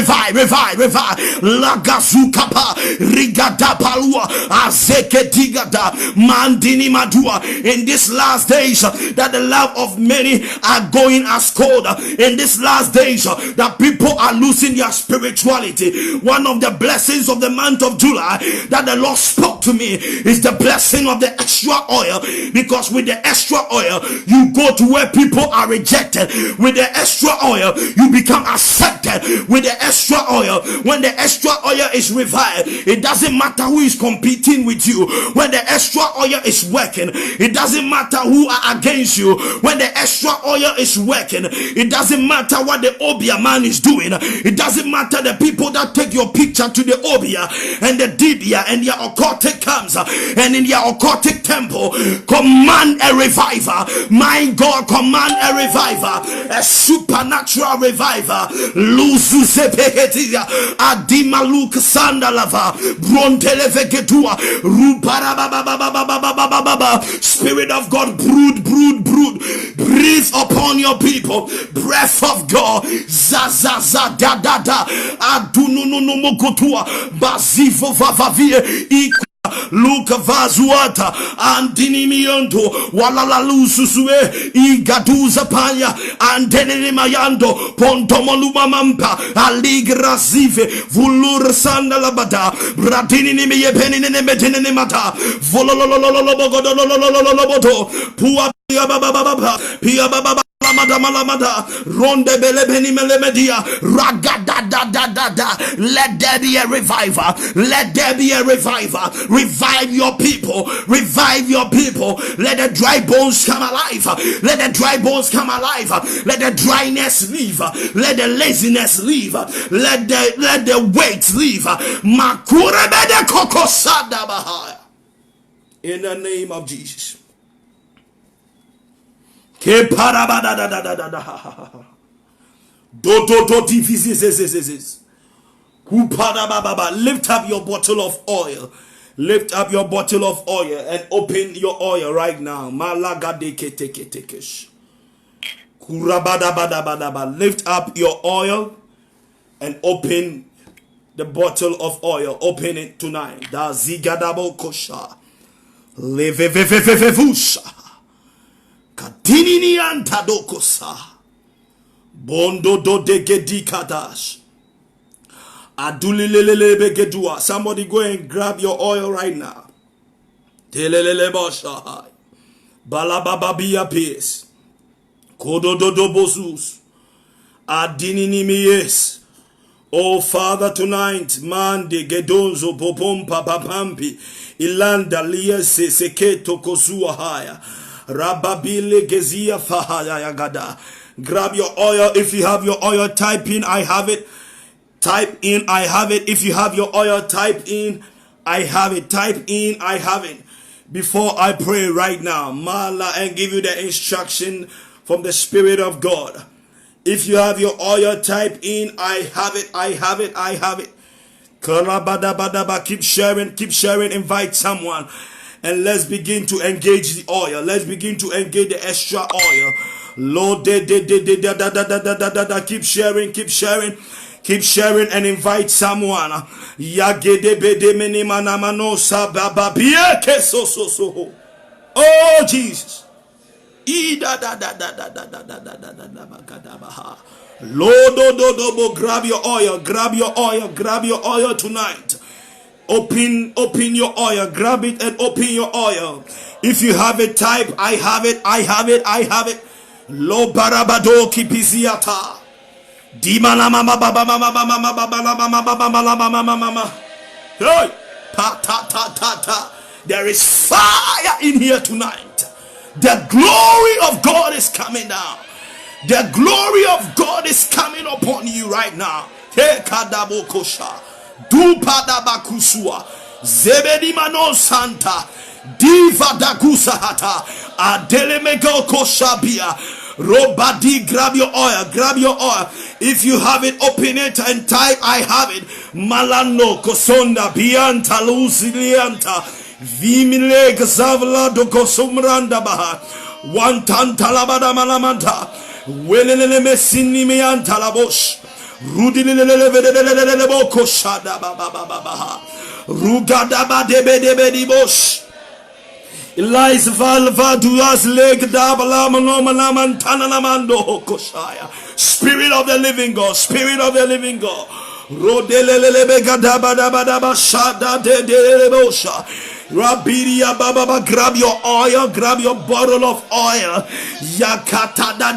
Lagazukapa rigadapalua azeketigada mandini madua. In these last days that the love of many are going as cold, in these last days that people are losing their spirituality, one of the blessings of the month of July that the Lord spoke to me is the blessing of the extra oil, because with the extra oil you go to where people are rejected. With the extra oil you become accepted. With the extra oil, when the extra oil is revived, it doesn't matter who is competing with you. When the extra oil is working, it doesn't matter who are against you. When the extra oil is working, it doesn't matter what the Obia man is doing. It doesn't matter the people that take your picture to the Obia and the Dibia and their occultic comes and in their occultic temple. Command a revival, my God, command a revival, a supernatural revival. Luzu zepehetia adimaluk sandalava brontelevegetua ruparababababababababa. Spirit of God, brood, breathe upon your people. Breath of God, zazaza da da da adunununumokutua bazivo vavavie iku Luka vazuata andinimiondo walala lususue igaduza panya andenene mayando pontomoluma mampa aligra zive vulur sandalabada bradini meyepeni medene mata volololololobogodolololoboto pua pia baba Malamada, Ronde Belebeni Melemedia, Ragada da da da da. Let there be a revival. Let there be a revival. Revive your people. Revive your people. Let the dry bones come alive. Let the dry bones come alive. Let the dryness leave. Let the laziness leave. Let the weight leave. Makure bede kokosada bahaya. In the name of Jesus. Lift up your bottle of oil. Lift up your bottle of oil and open your oil right now. Lift up your oil and open the bottle of oil. Open it tonight. Da zigadabo kosha. Levevevevevusha. Katinini antadokosa. Bondo do degedikadas. Adulilelele begedua. Somebody go and grab your oil right now. Telelele boshai. Balabababia peace. Kodododo bozus. Adinini miyes. Oh Father, tonight, mande gedonzo popom papapampi. Ilanda liese seketo kosua haya. Rababile gezia fahaya yagada. Grab your oil. If you have your oil, type in I have it. Type in I have it. If you have your oil, type in I have it. Type in I have it. Before I pray right now, Mala, and give you the instruction from the Spirit of God. If you have your oil, type in I have it. I have it. I have it. Keep sharing, invite someone. And let's begin to engage the oil. Let's begin to engage the extra oil. Lord, keep sharing, and invite someone. Oh Jesus. Lord, grab your oil tonight. Open your oil, grab it and open your oil. If you have it, type I have it. Lo barabado kipiziata. Dimana mama baba mama. Hey, ta. There is fire in here tonight. The glory of God is coming down. The glory of God is coming upon you right now. Kadabokosha, Dupadabakusua, Zebedi Mano Santa, Diva Dagusahata, Adelemego Koshabia. Robadi, grab your oil, grab your oil. If you have it, open it and type, I have it. Malano, Kosonda, Bianta, Lucilianta, Vimile, Gazavla, Dokosumranda Baha, one Tantalabada Malamanta, Welele Messini Meantalabosh, Rudileboko Shada Baba, Rugadaba Debe Bosh. Elias Valva Duas Leg Dabalamanoman Tanamando Koshaya. Spirit of the living God, Spirit of the living God. Rodelelebegadabadabadaba Shada de Bosha. Rabiria Baba, grab your oil, grab your bottle of oil. Yakata da.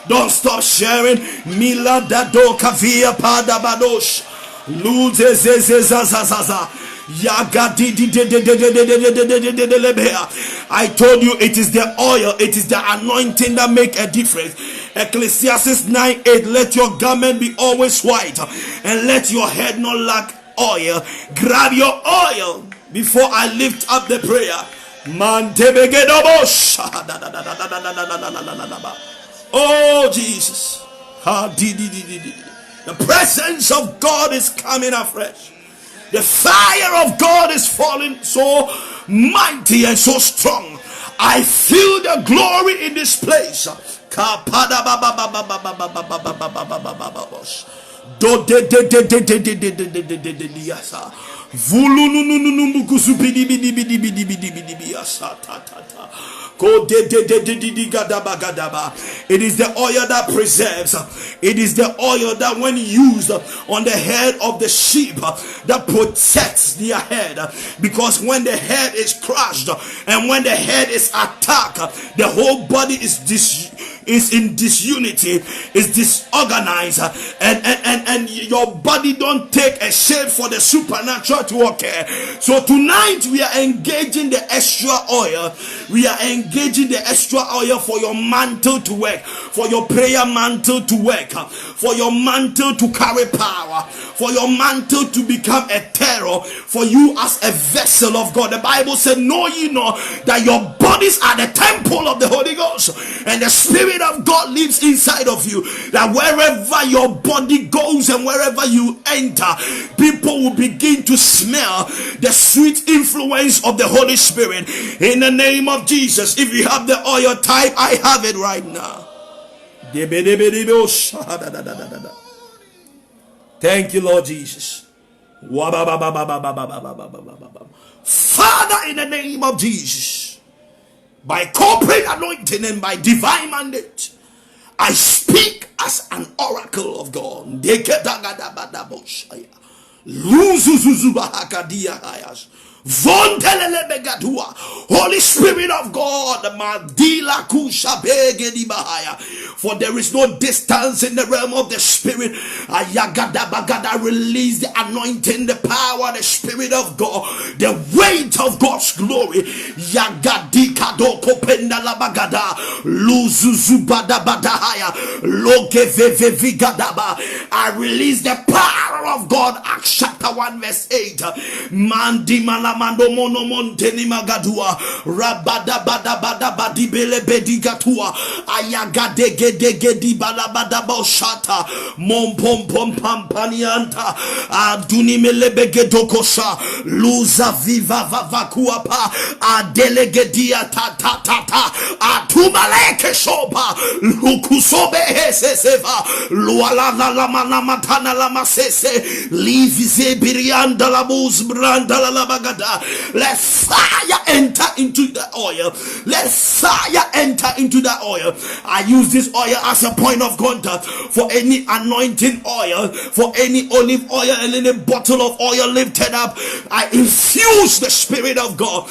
Don't stop sharing. Mila da do kavia padabadosh. Luze zazazaza. I told you it is the oil, it is the anointing that make a difference. Ecclesiastes 9:8. Let your garment be always white, and let your head not lack oil. Grab your oil before I lift up the prayer. Oh Jesus, the presence of God is coming afresh. The fire of God is falling so mighty and so strong. I feel the glory in this place. It is the oil that preserves. It is the oil that when used on the head of the sheep that protects their head, because when the head is crushed and when the head is attacked, the whole body is in disunity, is disorganized, and your body don't take a shape for the supernatural to occur. So tonight we are engaging the extra oil. We are engaging the extra oil for your mantle to work, for your prayer mantle to work, for your mantle to carry power, for your mantle to become a terror, for you as a vessel of God. The Bible said, know ye not that your bodies are the temple of the Holy Ghost, and the Spirit of God lives inside of you, that wherever your body goes and wherever you enter, people will begin to smell the sweet influence of the Holy Spirit. In the name of Jesus, if you have the oil type, I have it right now. Thank you, Lord Jesus. Father, in the name of Jesus, by corporate anointing and by divine mandate, I speak as an oracle of God. Holy Spirit of God, for there is no distance in the realm of the Spirit. Release the anointing, the power, the Spirit of God, the weight of God's glory. I release the power of God. Acts chapter 1 verse 8. Mando mono monteni magadua rabada bada bada badi bele bedi gatua ayaga dege dege di bala bada boshata mom pom pom pam panianta aduni melebege dokosha luza viva vakuapa adelege dia ta ta ta ta atumaleke soba lukusobe heseva luala la mana matana la masese livize birianda la buz branda la bagada. Let fire enter into the oil. Let fire enter into the oil. I use this oil as a point of contact for any anointing oil, for any olive oil and any bottle of oil lifted up. I infuse the Spirit of God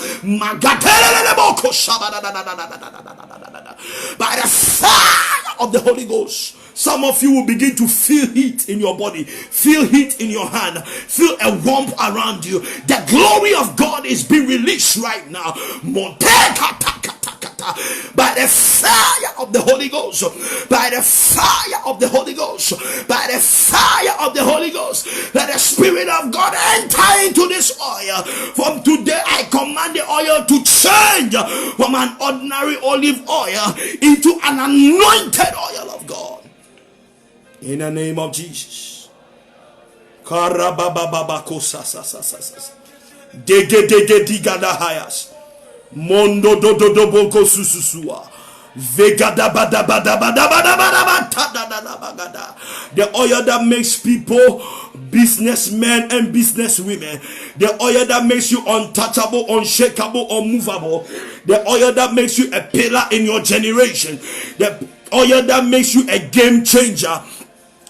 by the fire of the Holy Ghost. Some of you will begin to feel heat in your body, feel heat in your hand, feel a warmth around you. The glory of God is being released right now. By the fire of the Holy Ghost. By the fire of the Holy Ghost. By the fire of the Holy Ghost. Let the Spirit of God enter into this oil. From today I command the oil to change from an ordinary olive oil into an anointed oil of God. In the name of Jesus. Dege digada hayas. Mondo do do do boko sususua. Vegada bada bada bada bada bada bada. The oil that makes people businessmen and businesswomen. The oil that makes you untouchable, unshakable, unmovable. The oil that makes you a pillar in your generation. The oil that makes you a game changer.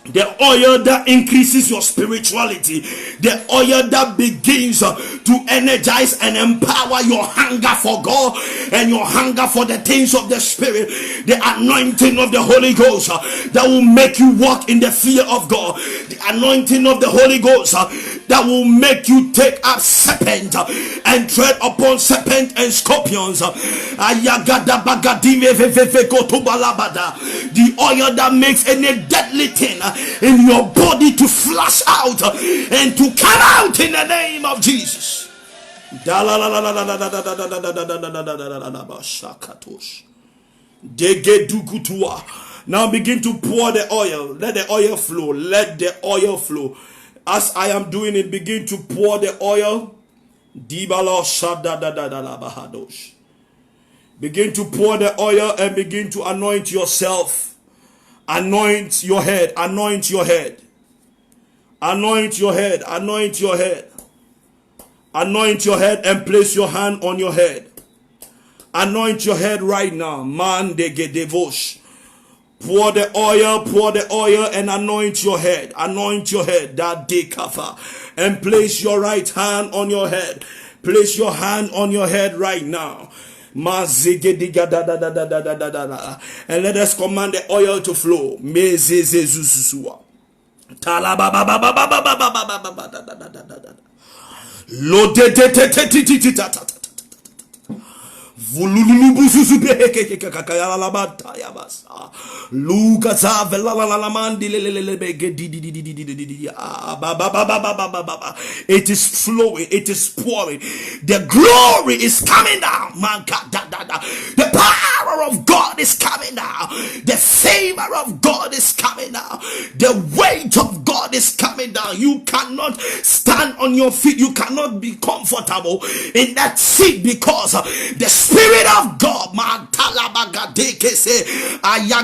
The oil that increases your spirituality. The oil that begins to energize and empower your hunger for God and your hunger for the things of the Spirit. The anointing of the Holy Ghost that will make you walk in the fear of God. The anointing of the Holy Ghost that will make you take up serpent and tread upon serpent and scorpions. The oil that makes any deadly thing in your body to flush out and to come out in the name of Jesus. Now begin to pour the oil. Let the oil flow. Let the oil flow. As I am doing it, begin to pour the oil. Begin to pour the oil and begin to anoint yourself. Anoint your head. Anoint your head. Anoint your head. Anoint your head. Anoint your head and place your hand on your head. Anoint your head right now. Man de gedevosh. Pour the oil and anoint your head. Anoint your head. That day kafa. And place your right hand on your head. Place your hand on your head right now. And let us command the oil to flow. It is flowing, it is pouring. The glory is coming down. The power of God is coming down. The favor of God is coming down. The weight of God is coming down. You cannot stand on your feet. You cannot be comfortable in that seat because the Spirit of God,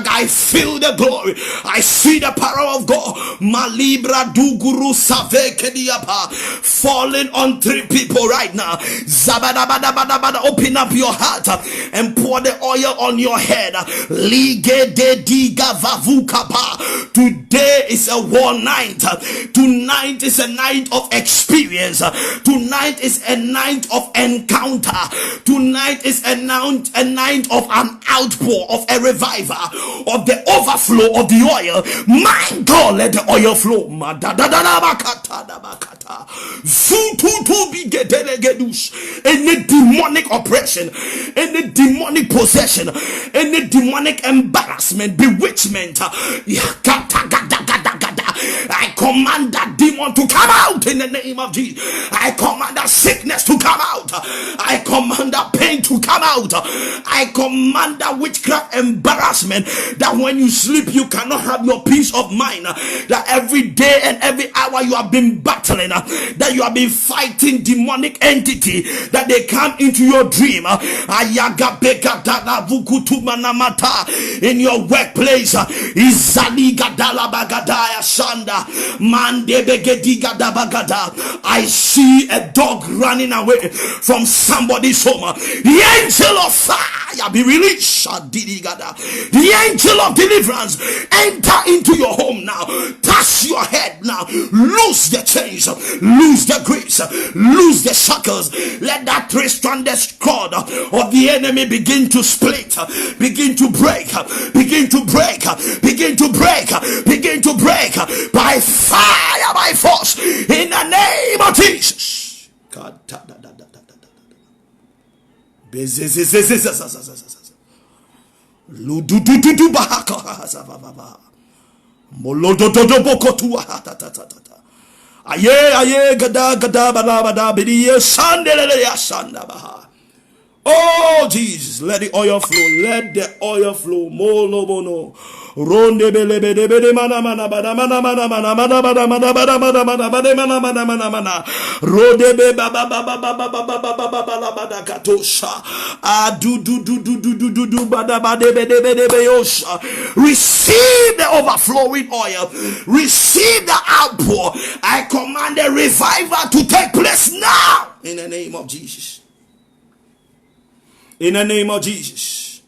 I feel the glory. I see the power of God. Malibra duguru savekediapa falling on 3 people right now. Zabadabadabadabada. Open up your heart and pour the oil on your head. Lige de diga vavukapa. Today is a war night. Tonight is a night of experience. Tonight is a night of encounter. Tonight is a night of an outpour, of a revival, of the overflow of the oil. My God, let the oil flow. Any demonic oppression, any demonic possession, any demonic embarrassment, bewitchment, I command that demon to come out in the name of Jesus. I command that sickness to come out. I command that pain to come out. I command that witchcraft embarrassment that when you sleep you cannot have your peace of mind. That every day and every hour you have been battling. That you have been fighting demonic entity. That they come into your dream. In your workplace. I see a dog running away from somebody's home. The angel of fire be released. The angel of deliverance enter into your home now. Touch your head now. Loose the chains, loose the grips, loose the shackles. Let that 3-stranded cord of the enemy begin to split, begin to break, begin to break, begin to break, begin to break by fire, by force, in the name of Jesus. God. Ludududu bahaka zavava. Molodododo bokotu hatatatata. Aye gada bada bidiye sandelele ya sanda baha. Oh Jesus, let the oil flow. Let the oil flow. Molo bono. Ronde bele bede bede mana mana bada mana mana mana mana bada mana bada mana mana bada mana mana mana mana. Rode be ba ba ba ba ba ba ba ba ba ba ba ba bada katosha. Ah do bada bade bede bede beyosha. Receive the overflowing oil. Receive the outpour. I command a revival to take place now in the name of Jesus. In the name of Jesus.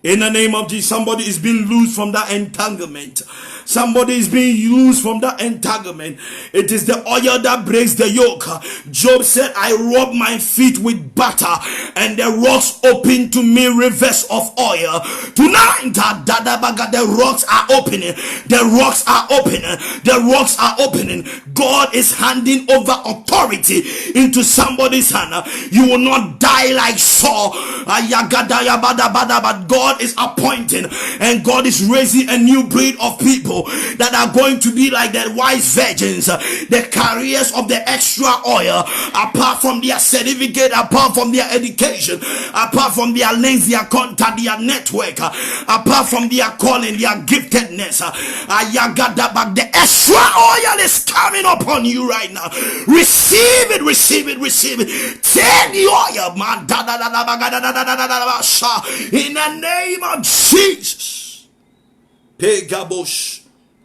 In the name of Jesus. Somebody is being loosed from that entanglement. Somebody is being used from that entanglement. It is the oil that breaks the yoke. Job said, I rub my feet with butter and the rocks open to me rivers of oil. Tonight, the rocks are opening. The rocks are opening. The rocks are opening. God is handing over authority into somebody's hand. You will not die like Saul. But God is appointing and God is raising a new breed of people that are going to be like the wise virgins, the carriers of the extra oil, apart from their certificate, apart from their education, apart from their links, their contact, their network, apart from their calling, their giftedness. The extra oil is coming upon you right now. Receive it, receive it, receive it. Take the oil, man. In the name of Jesus. Pegabosh.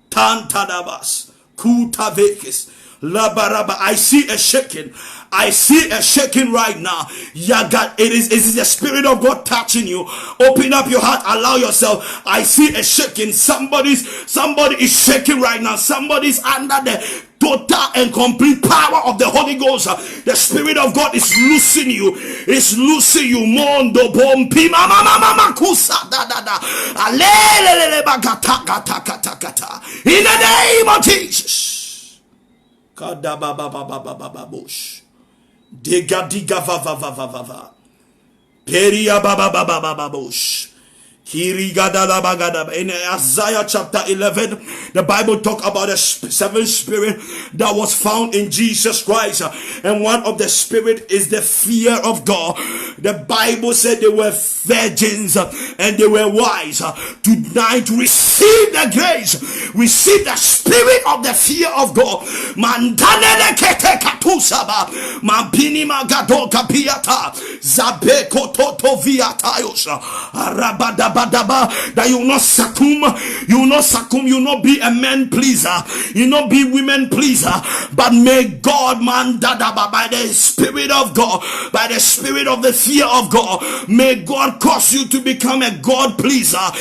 Tantadabas, Kutavekis, Labaraba. I see a shaking. I see a shaking right now. It is the Spirit of God touching you. Open up your heart. Allow yourself. I see a shaking. Somebody is shaking right now. Somebody's under the total and complete power of the Holy Ghost. The Spirit of God is loosing you. It's loosing you. Mondo bompi mama mama kusa da da da. Alelelele bagata kata kata kata. In the name of Jesus. Kada ba ba ba ba ba ba ba bush. Diga diga va va va va va va. Peria ba ba ba ba ba ba bush. In Isaiah chapter 11, the Bible talk about a seventh spirit that was found in Jesus Christ, and one of the spirit is the fear of God. The Bible said they were virgins and they were wise. Tonight, receive the grace, receive the spirit of the fear of God. Mandanele kete katusaba, mampini magado kapiata, zabeko toto viatayosha, arabada. That you will not succumb, you will not succumb, you will not be a man pleaser, you will not be women pleaser, but may God by the Spirit of God, by the Spirit of the fear of God, may God cause you to become a God pleaser.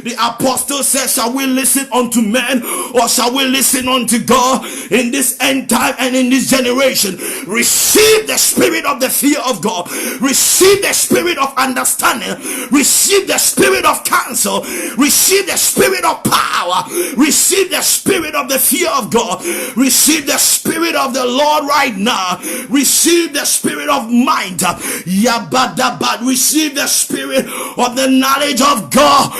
The apostle says, shall we listen unto men or shall we listen unto God in this end time and in this generation? Receive the spirit of the fear of God, receive the spirit of understanding, receive the spirit of counsel, receive the spirit of power, receive the spirit of the fear of God, receive the spirit of the Lord right now, receive the spirit of mind, receive the spirit of the knowledge of God.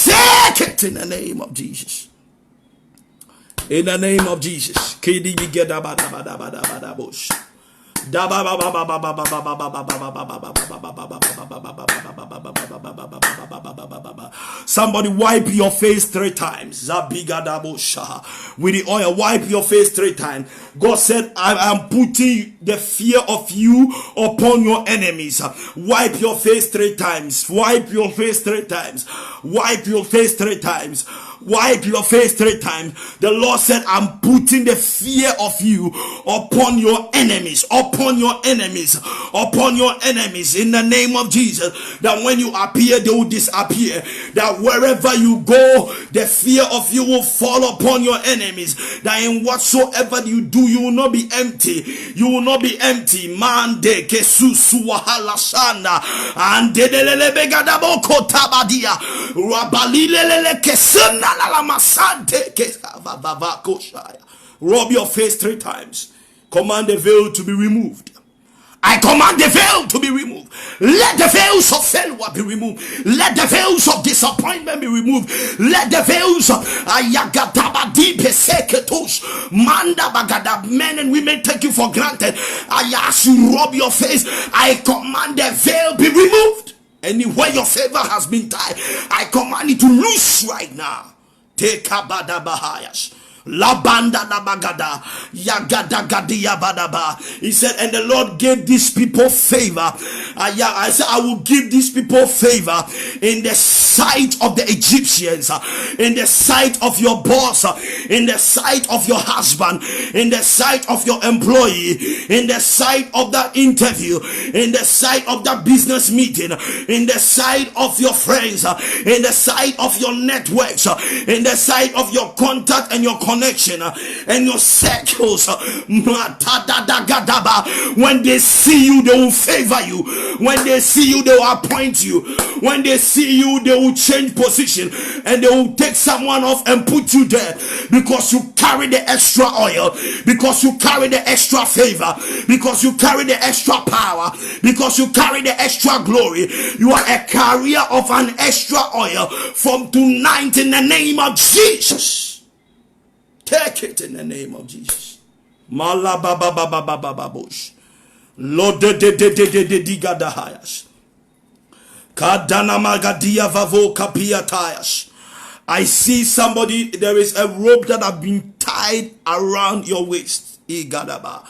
Take it in the name of Jesus. In the name of Jesus. Somebody wipe your face 3 times. With the oil, wipe your face 3 times. God said, I am putting the fear of you upon your enemies. Wipe your face 3 times. Wipe your face 3 times. Wipe your face 3 times. Wipe your face 3 times. The Lord said, I'm putting the fear of you upon your enemies, upon your enemies, upon your enemies, in the name of Jesus. That when you appear, they will disappear. That wherever you go, the fear of you will fall upon your enemies. That in whatsoever you do, you will not be empty. You will not be empty. Mande kesusu wahala shanda ande delele begadabo kotabadia rabalilele kesana. Rub your face 3 times. Command the veil to be removed. I command the veil to be removed. Let the veils of failure be removed. Let the veils of disappointment be removed. Let the veils of men and women take you for granted. I ask you, rub your face. I command the veil be removed. Anywhere your favor has been tied, I command it to loose right now. Take abada bahayas. La banda la bagada yagada gadia badaba. He said, and the Lord gave these people favor. I said, I will give these people favor in the sight of the Egyptians, in the sight of your boss, in the sight of your husband, in the sight of your employee, in the sight of that interview, in the sight of that business meeting, in the sight of your friends, in the sight of your networks, in the sight of your contact and your connection and your circles. When they see you, they will favor you. When they see you, they will appoint you. When they see you, they will change position and they will take someone off and put you there, because you carry the extra oil, because you carry the extra favor, because you carry the extra power, because you carry the extra glory. You are a carrier of an extra oil from tonight in the name of Jesus. Take it in the name of Jesus. Malabababababababush. Lord de digadahayas. Kadana magadia vavo kapiatayas. I see somebody, there is a rope that have been tied around your waist. Igadaba.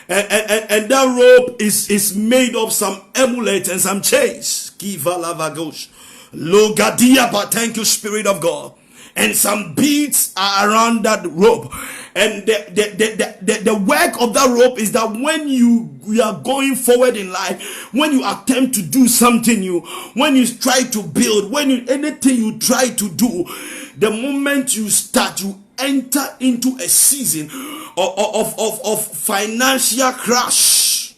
And that rope is made of some amulets and some chains. Kivala vagosh. Logadiaba. Thank you, Spirit of God. And some beads are around that rope. And the work of that rope is that when you are going forward in life, when you attempt to do something new, when you try to build, anything you try to do, the moment you start, you enter into a season of financial crash.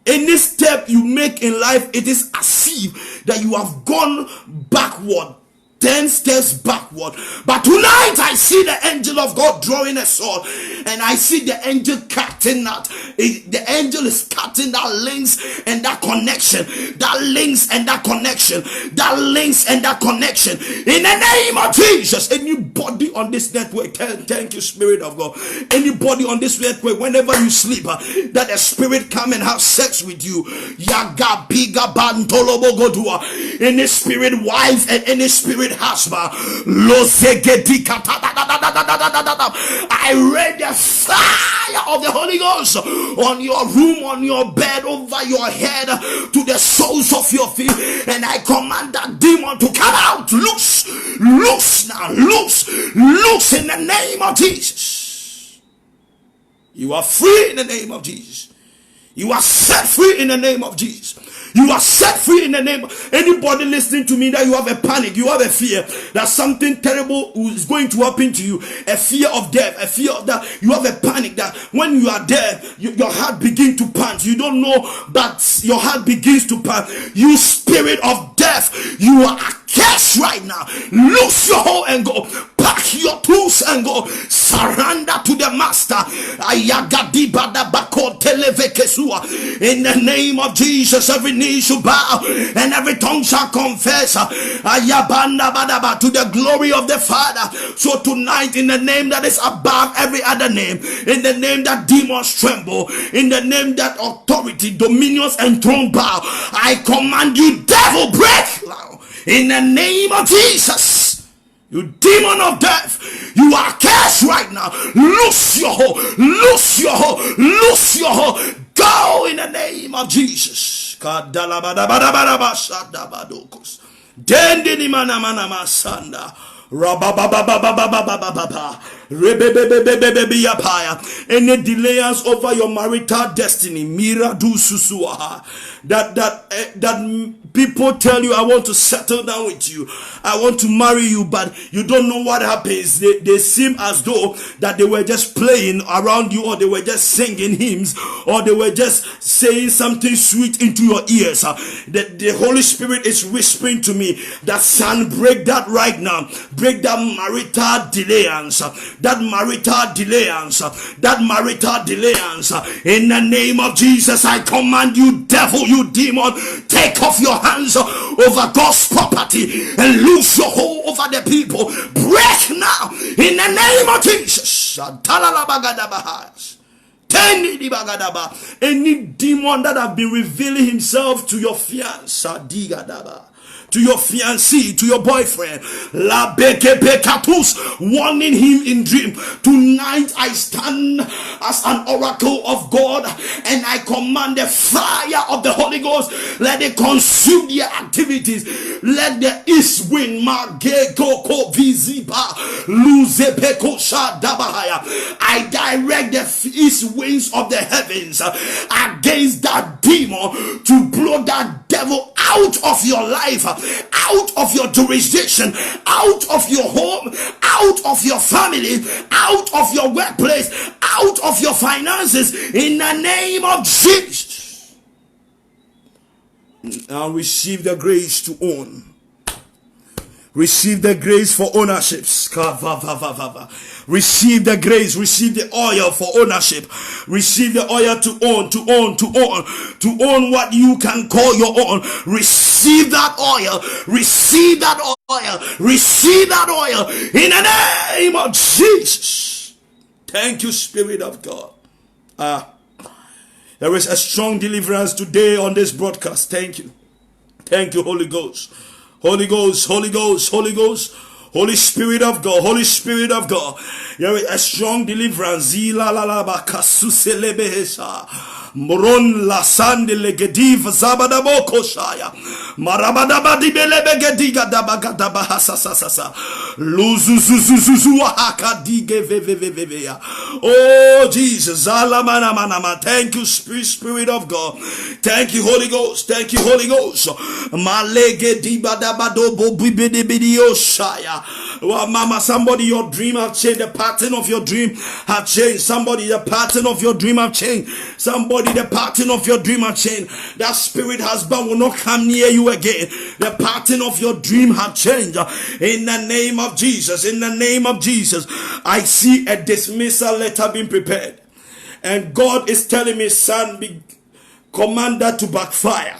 Any step you make in life, it is as if that you have gone backward, 10 steps backward. But tonight I see the angel of God drawing a sword, and I see the angel cutting that. The angel is cutting that links and that connection, that links and that connection, that links and that connection. In the name of Jesus, anybody on this network, thank you, Spirit of God. Anybody on this network, whenever you sleep, that a spirit come and have sex with you. Yaga biga bantolobo godua. Any spirit wife and any spirit husband. I read the fire of the Holy Ghost on your room, on your bed, over your head, to the soles of your feet, and I command that demon to come out. Loose now, loose in the name of Jesus. You are free in the name of Jesus. You are set free in the name of Jesus. You are set free in the name of anybody listening to me, that you have a panic, you have a fear that something terrible is going to happen to you, a fear of death, a fear of that. You have a panic that when you are there, your heart begins to punch. You don't know, but your heart begins to punch. You spirit of death, you are cursed right now. Loose your hold and go. Pack your tools and go. Surrender to the master. In the name of Jesus, every knee shall bow and every tongue shall confess to the glory of the Father. So tonight, in the name that is above every other name, in the name that demons tremble, in the name that authority, dominions and throne bow, I command you, devil, break now in the name of Jesus. You demon of death, you are cursed right now. Loose your hold, loose your hold, loose your hold. Go in the name of Jesus. Any delays over your marital destiny, mira du susua, that people tell you, I want to settle down with you, I want to marry you, but you don't know what happens. They seem as though that they were just playing around you, or they were just singing hymns, or they were just saying something sweet into your ears. The Holy Spirit is whispering to me that, son, break that right now. Break that marital delayance. that marital delayance, in the name of Jesus, I command you, devil, you demon, take off your hands over God's property and lose your hold over the people. Break now in the name of Jesus. Any demon that have been revealing himself to your fiancé, to your fiancé, to your boyfriend, warning him in dream. Tonight I stand as an oracle of God and I command the fire of the Holy Ghost. Let it consume their activities. Let the east wind I direct the east winds of the heavens against that demon to blow that devil out of your life, out of your jurisdiction, out of your home, out of your family, out of your workplace, out of your finances, in the name of Jesus. Now receive the grace to own. Receive the grace for ownerships. Receive the grace, receive the oil for ownership. Receive the oil to own what you can call your own. Receive that oil, receive that oil, receive that oil in the name of Jesus. Thank you, Spirit of God. There is a strong deliverance today on this broadcast. Thank you. Thank you, Holy Ghost. Holy Ghost, Holy Ghost, Holy Ghost, Holy Spirit of God, Holy Spirit of God. There is a strong deliverance. Zila la la ba kasuselebehesa. Moron la sande legediv zabadaboko shaya. Marabadaba dibelebegediga dabagada hasasasa. Luzuzuzuzu hakadige vevevevea. Oh Jesus, Zalamana manama. Thank you, Spirit of God. Thank you, Holy Ghost. Thank you, Holy Ghost. Malegediba dabado bobibidibidio shaya. Well, mama, somebody, your dream have changed. The pattern of your dream have changed. Somebody, the pattern of your dream have changed. Somebody, the pattern of your dream have changed. That spirit husband will not come near you again. The pattern of your dream have changed. In the name of Jesus, in the name of Jesus, I see a dismissal letter being prepared. And God is telling me, son, be commanded to backfire.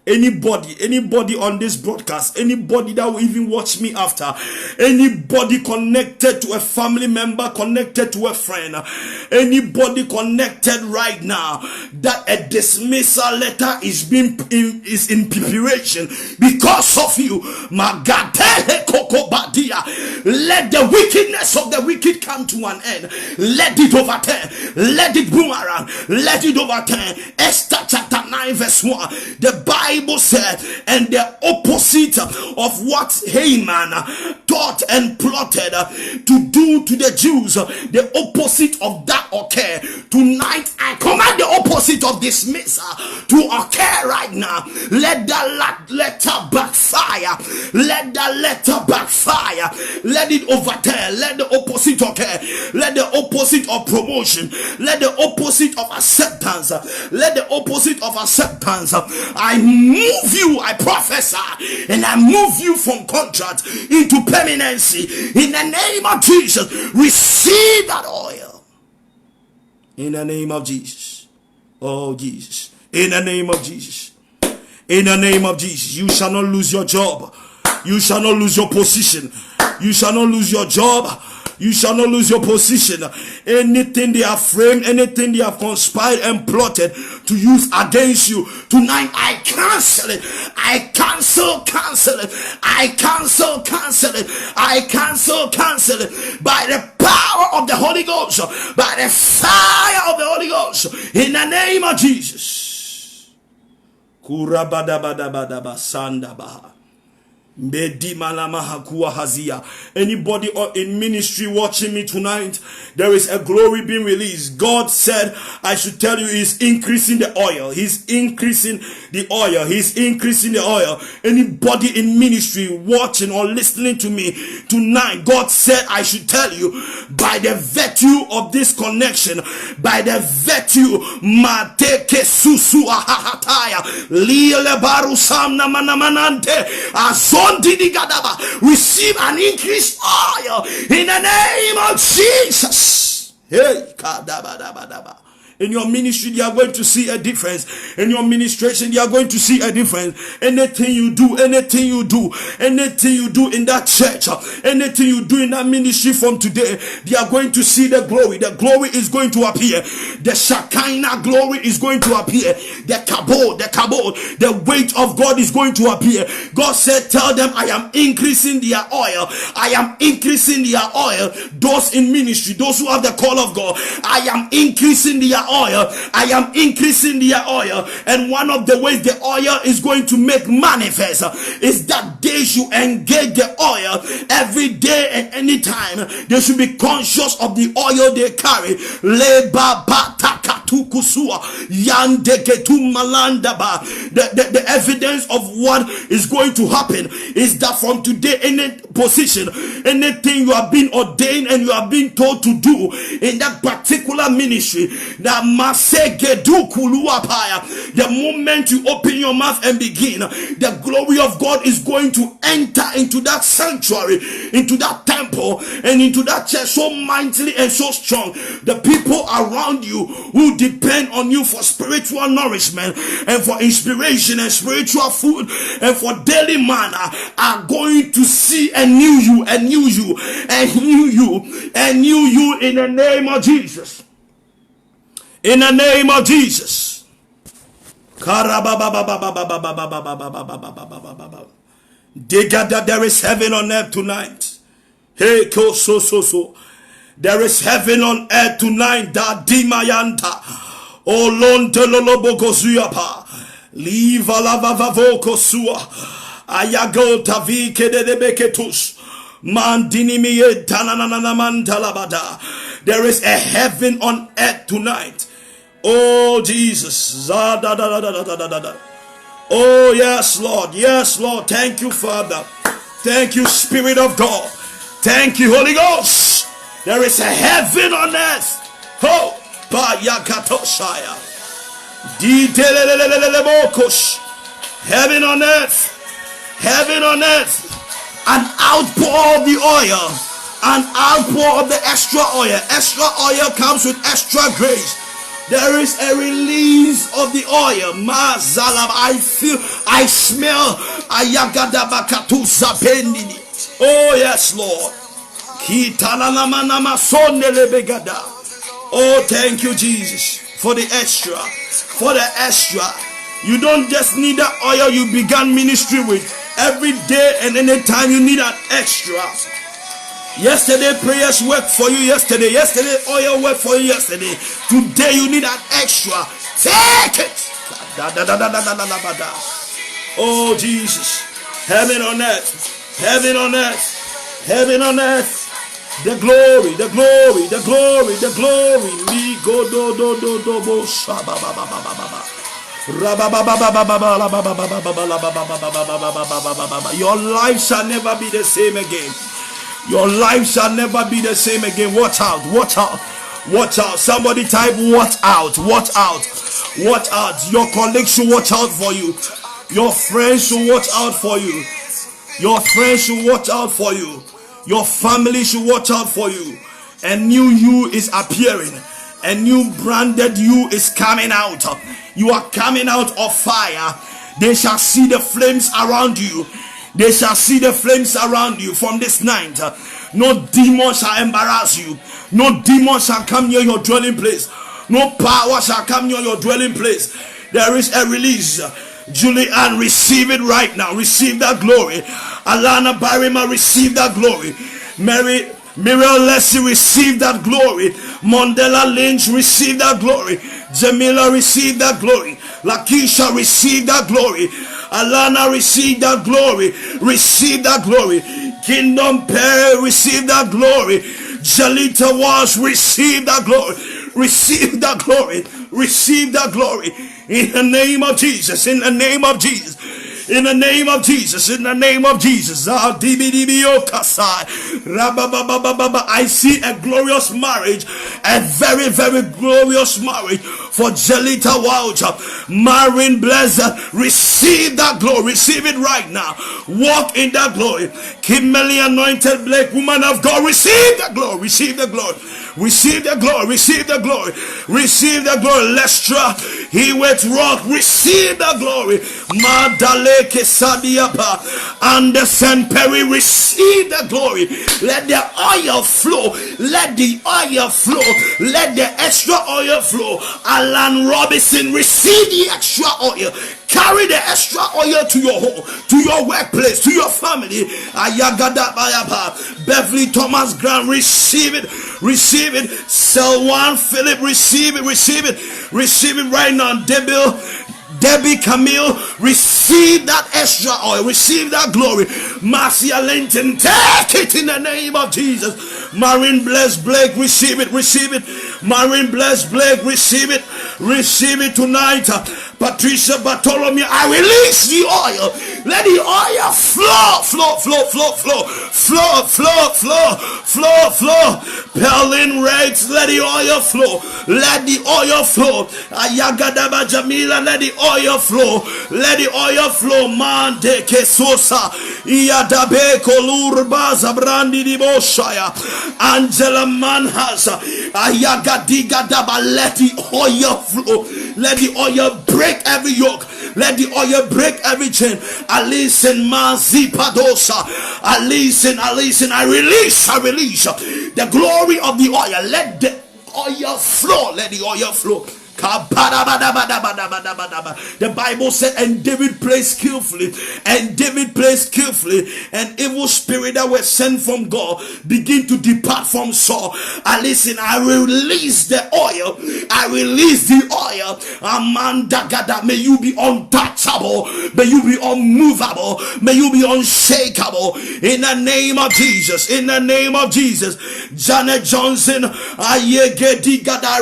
Anybody on this broadcast, anybody that will even watch me after, anybody connected to a family member, connected to a friend, anybody connected right now, that a dismissal letter is in preparation because of you. Let the wickedness of the wicked come to an end. Let it overturn. Let it boomerang. Let it overturn. Esther chapter 9 verse 1. The Bible said, and the opposite of what Haman thought and plotted to do to the Jews, the opposite of that occurred. Tonight I command the opposite of dismissal to occur right now. Let that letter backfire. Let that letter backfire. Let it overturn. Let the opposite occur. Let the opposite of promotion. Let the opposite of acceptance. Let the opposite of acceptance. I move you, I prophesy, and I move you from contract into permanency. In the name of Jesus, receive that oil. In the name of Jesus. Oh Jesus. In the name of Jesus. In the name of Jesus. You shall not lose your job. You shall not lose your position. You shall not lose your job. You shall not lose your position. Anything they have framed, anything they have conspired and plotted to use against you, tonight I cancel it. I cancel it. I cancel it. I cancel it by the power of the Holy Ghost, by the fire of the Holy Ghost, in the name of Jesus. Kurabadabadabadaba sandabaha. Anybody in ministry watching me tonight, there is a glory being released. God said I should tell you He's increasing the oil. He's increasing the oil. He's increasing the oil. Anybody in ministry watching or listening to me tonight, God said I should tell you, by the virtue of this connection, by the virtue mateke susu ahataya lile baru samna manamanante azo Receive an increased oil in the name of Jesus. Hey, in your ministry, you are going to see a difference. In your ministration, you are going to see a difference. Anything you do in that church, anything you do in that ministry from today, they are going to see the glory. The glory is going to appear. The Shekinah glory is going to appear. The kabod, the weight of God is going to appear. God said, tell them I am increasing their oil. I am increasing their oil. Those in ministry, those who have the call of God, I am increasing their oil. I am increasing their oil. And one of the ways the oil is going to make manifest is that they should engage the oil every day and any time. They should be conscious of the oil they carry. The evidence of what is going to happen is that from today, any position, anything you have been ordained and you have been told to do in that particular ministry, the moment you open your mouth and begin, the glory of God is going to enter into that sanctuary, into that temple, and into that church so mightily and so strong. The people around you who depend on you for spiritual nourishment and for inspiration and spiritual food and for daily manna are going to see a new you in the name of Jesus. In the name of Jesus. There is heaven on earth tonight. Hey, so. There is heaven on earth tonight. Da dimayanta. Olonte lolobogozuyapa. Liva lavavavoko sua. Ayago tavike de beketus. Mandini miye tananana mantalabada. There is a heaven on earth tonight. Oh Jesus. Oh yes, Lord. Yes, Lord. Thank you, Father. Thank you, Spirit of God. Thank you, Holy Ghost. There is a heaven on earth. Oh, Bayakatoshaya. Heaven on earth. Heaven on earth. An outpour of the oil. An outpour of the extra oil. Extra oil comes with extra grace. There is a release of the oil. Mazalab. I smell. Oh yes, Lord. Oh, thank you, Jesus, for the extra. For the extra. You don't just need the oil you began ministry with. Every day and any time you need an extra. Yesterday prayers worked for you yesterday. Yesterday oil worked for you yesterday. Today you need an extra. Take it. Oh Jesus. Heaven on earth. Heaven on earth. Heaven on earth. The glory, the glory, the glory, the glory. Me go do do do do bo shaba ba ba ba ba ba. Your life shall never be the same again. Your life shall never be the same again. Watch out, watch out, watch out. Somebody type watch out, watch out, watch out. Your colleagues should watch out for you. Your friends should watch out for you. Your friends should watch out for you. Your family should watch out for you. A new you is appearing. A new branded you is coming out. You are coming out of fire. They shall see the flames around you. They shall see the flames around you from this night. No demon shall embarrass you. No demon shall come near your dwelling place. No power shall come near your dwelling place. There is a release. Julian, receive it right now. Receive that glory. Alana Barima, receive that glory. Miriam Leslie, receive that glory. Mondela Lynch, receive that glory. Jamila, receive that glory. Lakisha, receive that glory. Alana, receive that glory. Receive that glory. Kingdom Perry, receive that glory. Jalita Walsh, receive that glory. Receive that glory. Receive that glory. In the name of Jesus. In the name of Jesus. In the name of Jesus. In the name of Jesus. I see a glorious marriage. A very, very glorious marriage for Jelita Waucha. Marine Blessed. Receive that glory. Receive it right now. Walk in that glory. Kimberly anointed black woman of God. Receive the glory. Receive the glory. Receive the glory. Receive the glory. Receive the glory. Lestra, he with rock. Receive the glory. Madaleke Sadiapa. Anderson Perry. Receive the glory. Let the oil flow. Let the oil flow. Let the extra oil flow. Alan Robinson. Receive the extra oil. Carry the extra oil to your home, to your workplace, to your family. Beverly Thomas Grant, receive it, receive it. Selwan Philip, receive it, receive it, receive it right now. Debbie Camille, receive that extra oil, receive that glory. Marcia Linton, take it in the name of Jesus. Marine Bless Blake, receive it, receive it. Marine Bless Blake, receive it tonight. Patricia Bartholomew, I release the oil. Let the oil flow, flow, flow, flow, flow, flow, flow, flow, flow, flow. Perlin Rex, let the oil flow. Let the oil flow. Ayagadaba Jamila, let the oil flow. Let the oil flow. Mande Kesosa, Iyadabe Kolurba Zabrandi Diboshaya, Angela Manhasa, Ayagadigadaba, let the oil flow. Let the oil break every yoke. Let the oil break every chain. Alison Mazipadosa. Alison, I release the glory of the oil. Let the oil flow. Let the oil flow. The Bible said, and David prayed skillfully, and evil spirit that were sent from God begin to depart from Saul. Listen, I release the oil. Amanda Gada, may you be untouchable, may you be unmovable, may you be unshakable in the name of Jesus. In the name of Jesus. Janet Johnson, I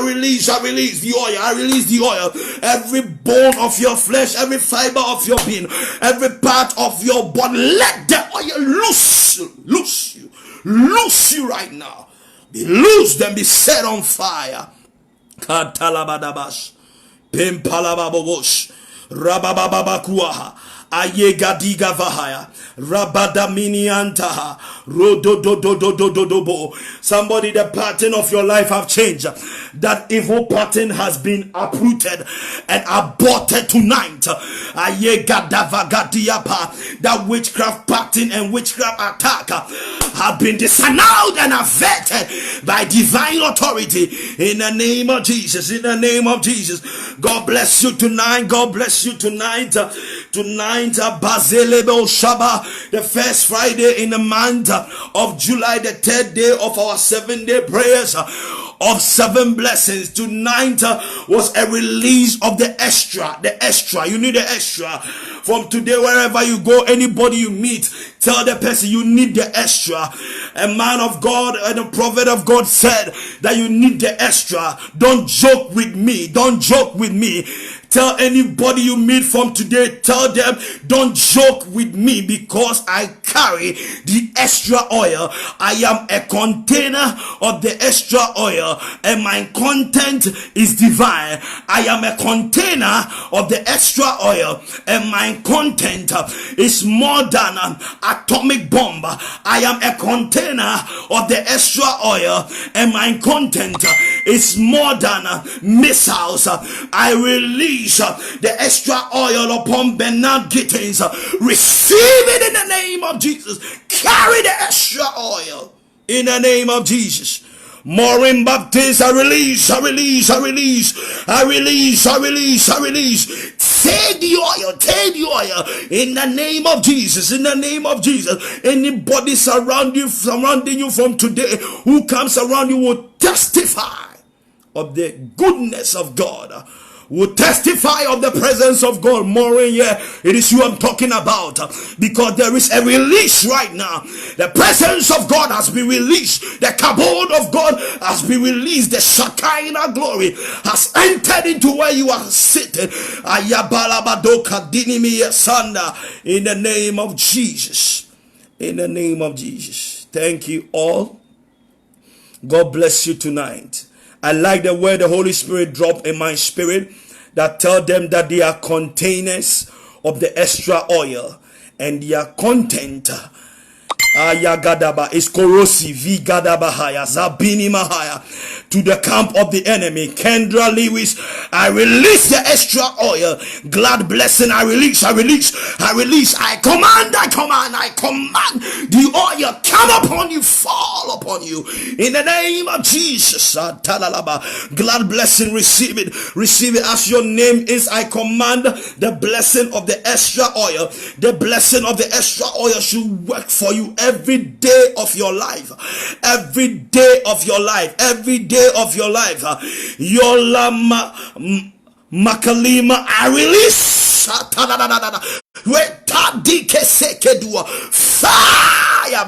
release the oil. I release the oil. Every bone of your flesh, every fiber of your being, every part of your body, let the oil loose you right now. Be loosed and be set on fire. Katalabadabash, Pimpalababosh, Rabababakuaha, Ayegadiga Vahaya, Rabadaminiantaha, Rododododododobo. Somebody, the pattern of your life have changed. That evil pattern has been uprooted and aborted tonight. Ayegadavagadiapa. That witchcraft pattern and witchcraft attack have been disannounced and averted by divine authority in the name of Jesus. In the name of Jesus. God bless you tonight. God bless you tonight. Tonight, Bazilebo Shaba, the first Friday in the month of July, the third day of our 7-day prayers of 7 blessings. Tonight was a release of the extra. You need the extra. From today, wherever you go, anybody you meet, tell the person you need the extra. A man of God and a prophet of God said that you need the extra. Don't joke with me. Don't joke with me. Tell anybody you meet from today, tell them, don't joke with me because I carry the extra oil. I am a container of the extra oil and my content is divine. I am a container of the extra oil and my content is more than an atomic bomb. I am a container of the extra oil and my content is more than missiles. I release the extra oil upon Bernard Gittins. Receive it in the name of Jesus. Carry the extra oil in the name of Jesus. Maureen Baptist, I release. Take the oil in the name of Jesus. In the name of Jesus. Anybody surrounding you from today who comes around you will testify of the goodness of God. will testify of the presence of God more in here. It is you I'm talking about, because there is a release right now. The presence of God has been released. The kabod of God has been released. The Shekinah glory has entered into where you are sitting. In the name of Jesus. In the name of Jesus. Thank you all. God bless you tonight. I like the word the Holy Spirit dropped in my spirit, that tell them that they are containers of the extra oil, and their content is corrosive. Zabini Mahaya to the camp of the enemy. Kendra Lewis, I release the extra oil. Glad blessing, I release. I command the oil come upon you, fall upon you in the name of Jesus. Glad blessing, receive it as your name is. I command the blessing of the extra oil. The blessing of the extra oil should work for you every day of your life. Every day of your life. Yola Makalima, I release. Fire.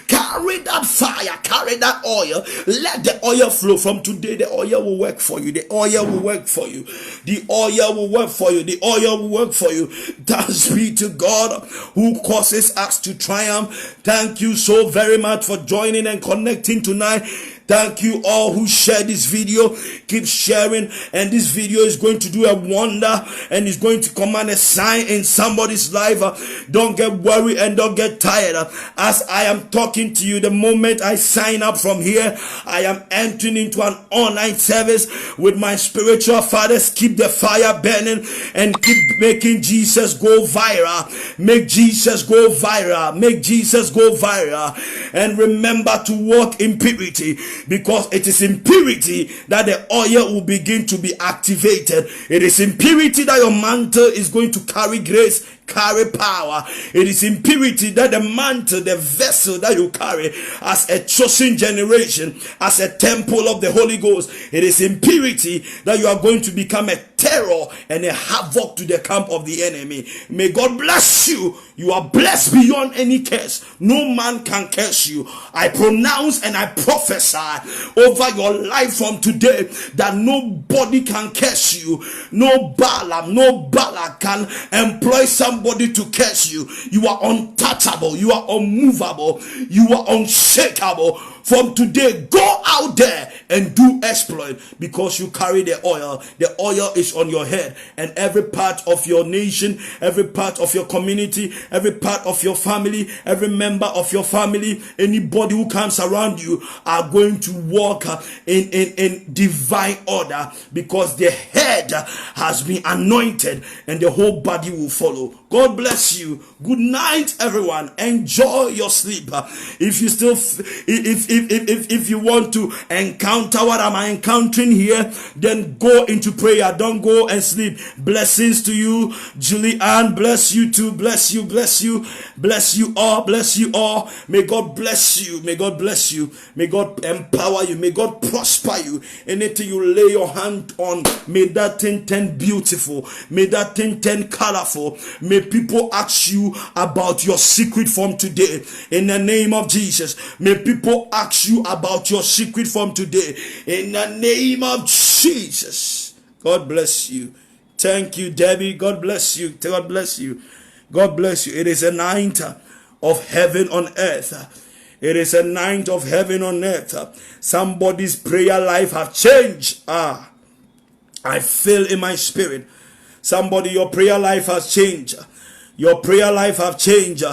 Carry that fire, carry that oil. Let the oil flow. From today, the oil will work for you. The oil will work for you. The oil will work for you. The oil will work for you. Thanks be to God who causes us to triumph. Thank you so very much for joining and connecting tonight. Thank you all who shared this video. Keep sharing, and this video is going to do a wonder, and it's going to command a sign in somebody's life. Don't get worried and don't get tired. As I am talking to you, the moment I sign up from here, I am entering into an online service with my spiritual fathers. Keep the fire burning and keep making Jesus go viral. Make Jesus go viral. Make Jesus go viral. And remember to walk in purity, because it is in purity that the oil will begin to be activated. It is in purity that your mantle is going to carry grace, carry power. It is in purity that the mantle, the vessel that you carry as a chosen generation, as a temple of the Holy Ghost, it is in purity that you are going to become a terror and a havoc to the camp of the enemy. May God bless you. You are blessed beyond any curse. No man can curse you. I pronounce and I prophesy over your life from today that nobody can curse you. No Balaam, no Balak can employ somebody to curse you. You are untouchable. You are unmovable. You are unshakable. From today, go out there and do exploit, because you carry the oil. The oil is on your head, and every part of your nation, every part of your community, every part of your family, every member of your family, anybody who comes around you are going to walk in divine order, because the head has been anointed and the whole body will follow. God bless you. Good night, everyone. Enjoy your sleep. If you still, if you want to encounter what I'm encountering here, then go into prayer. Don't go and sleep. Blessings to you, Julianne. Bless you too. Bless you. Bless you. Bless you all. Bless you all. May God bless you. May God bless you. May God empower you. May God prosper you. Anything you lay your hand on, may that thing turn beautiful. May that thing turn colorful. May people ask you about your secret from today. In the name of Jesus, may people ask you about your secret from today. In the name of Jesus. God bless you. Thank you, Debbie. God bless you. God bless you. God bless you. It is a night of heaven on earth. It is a night of heaven on earth. Somebody's prayer life have changed. I feel in my spirit. Somebody, your prayer life has changed. Your prayer life have changed. You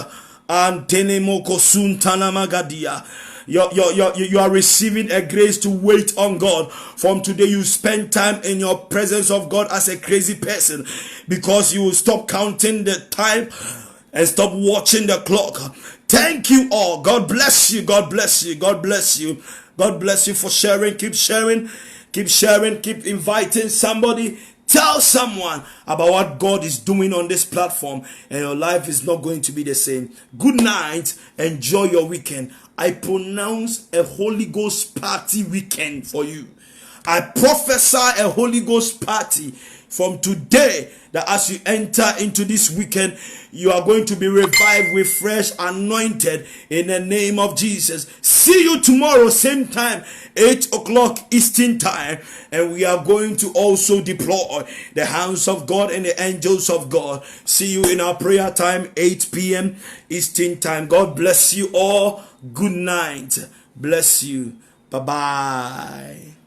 are receiving a grace to wait on God. From today, you spend time in your presence of God as a crazy person, because you will stop counting the time and stop watching the clock. Thank you all. God bless you. God bless you. God bless you. God bless you for sharing. Keep sharing. Keep sharing. Keep inviting somebody. Tell someone about what God is doing on this platform, and your life is not going to be the same. Good night. Enjoy your weekend. I pronounce a Holy Ghost party weekend for you. I prophesy a Holy Ghost party from today, that as you enter into this weekend, you are going to be revived with fresh anointed in the name of Jesus. See you tomorrow, same time, 8 o'clock Eastern time, and we are going to also deploy the hands of God and the angels of God. See you in our prayer time, 8 p.m. Eastern time. God bless you all. Good night. Bless you. Bye-bye.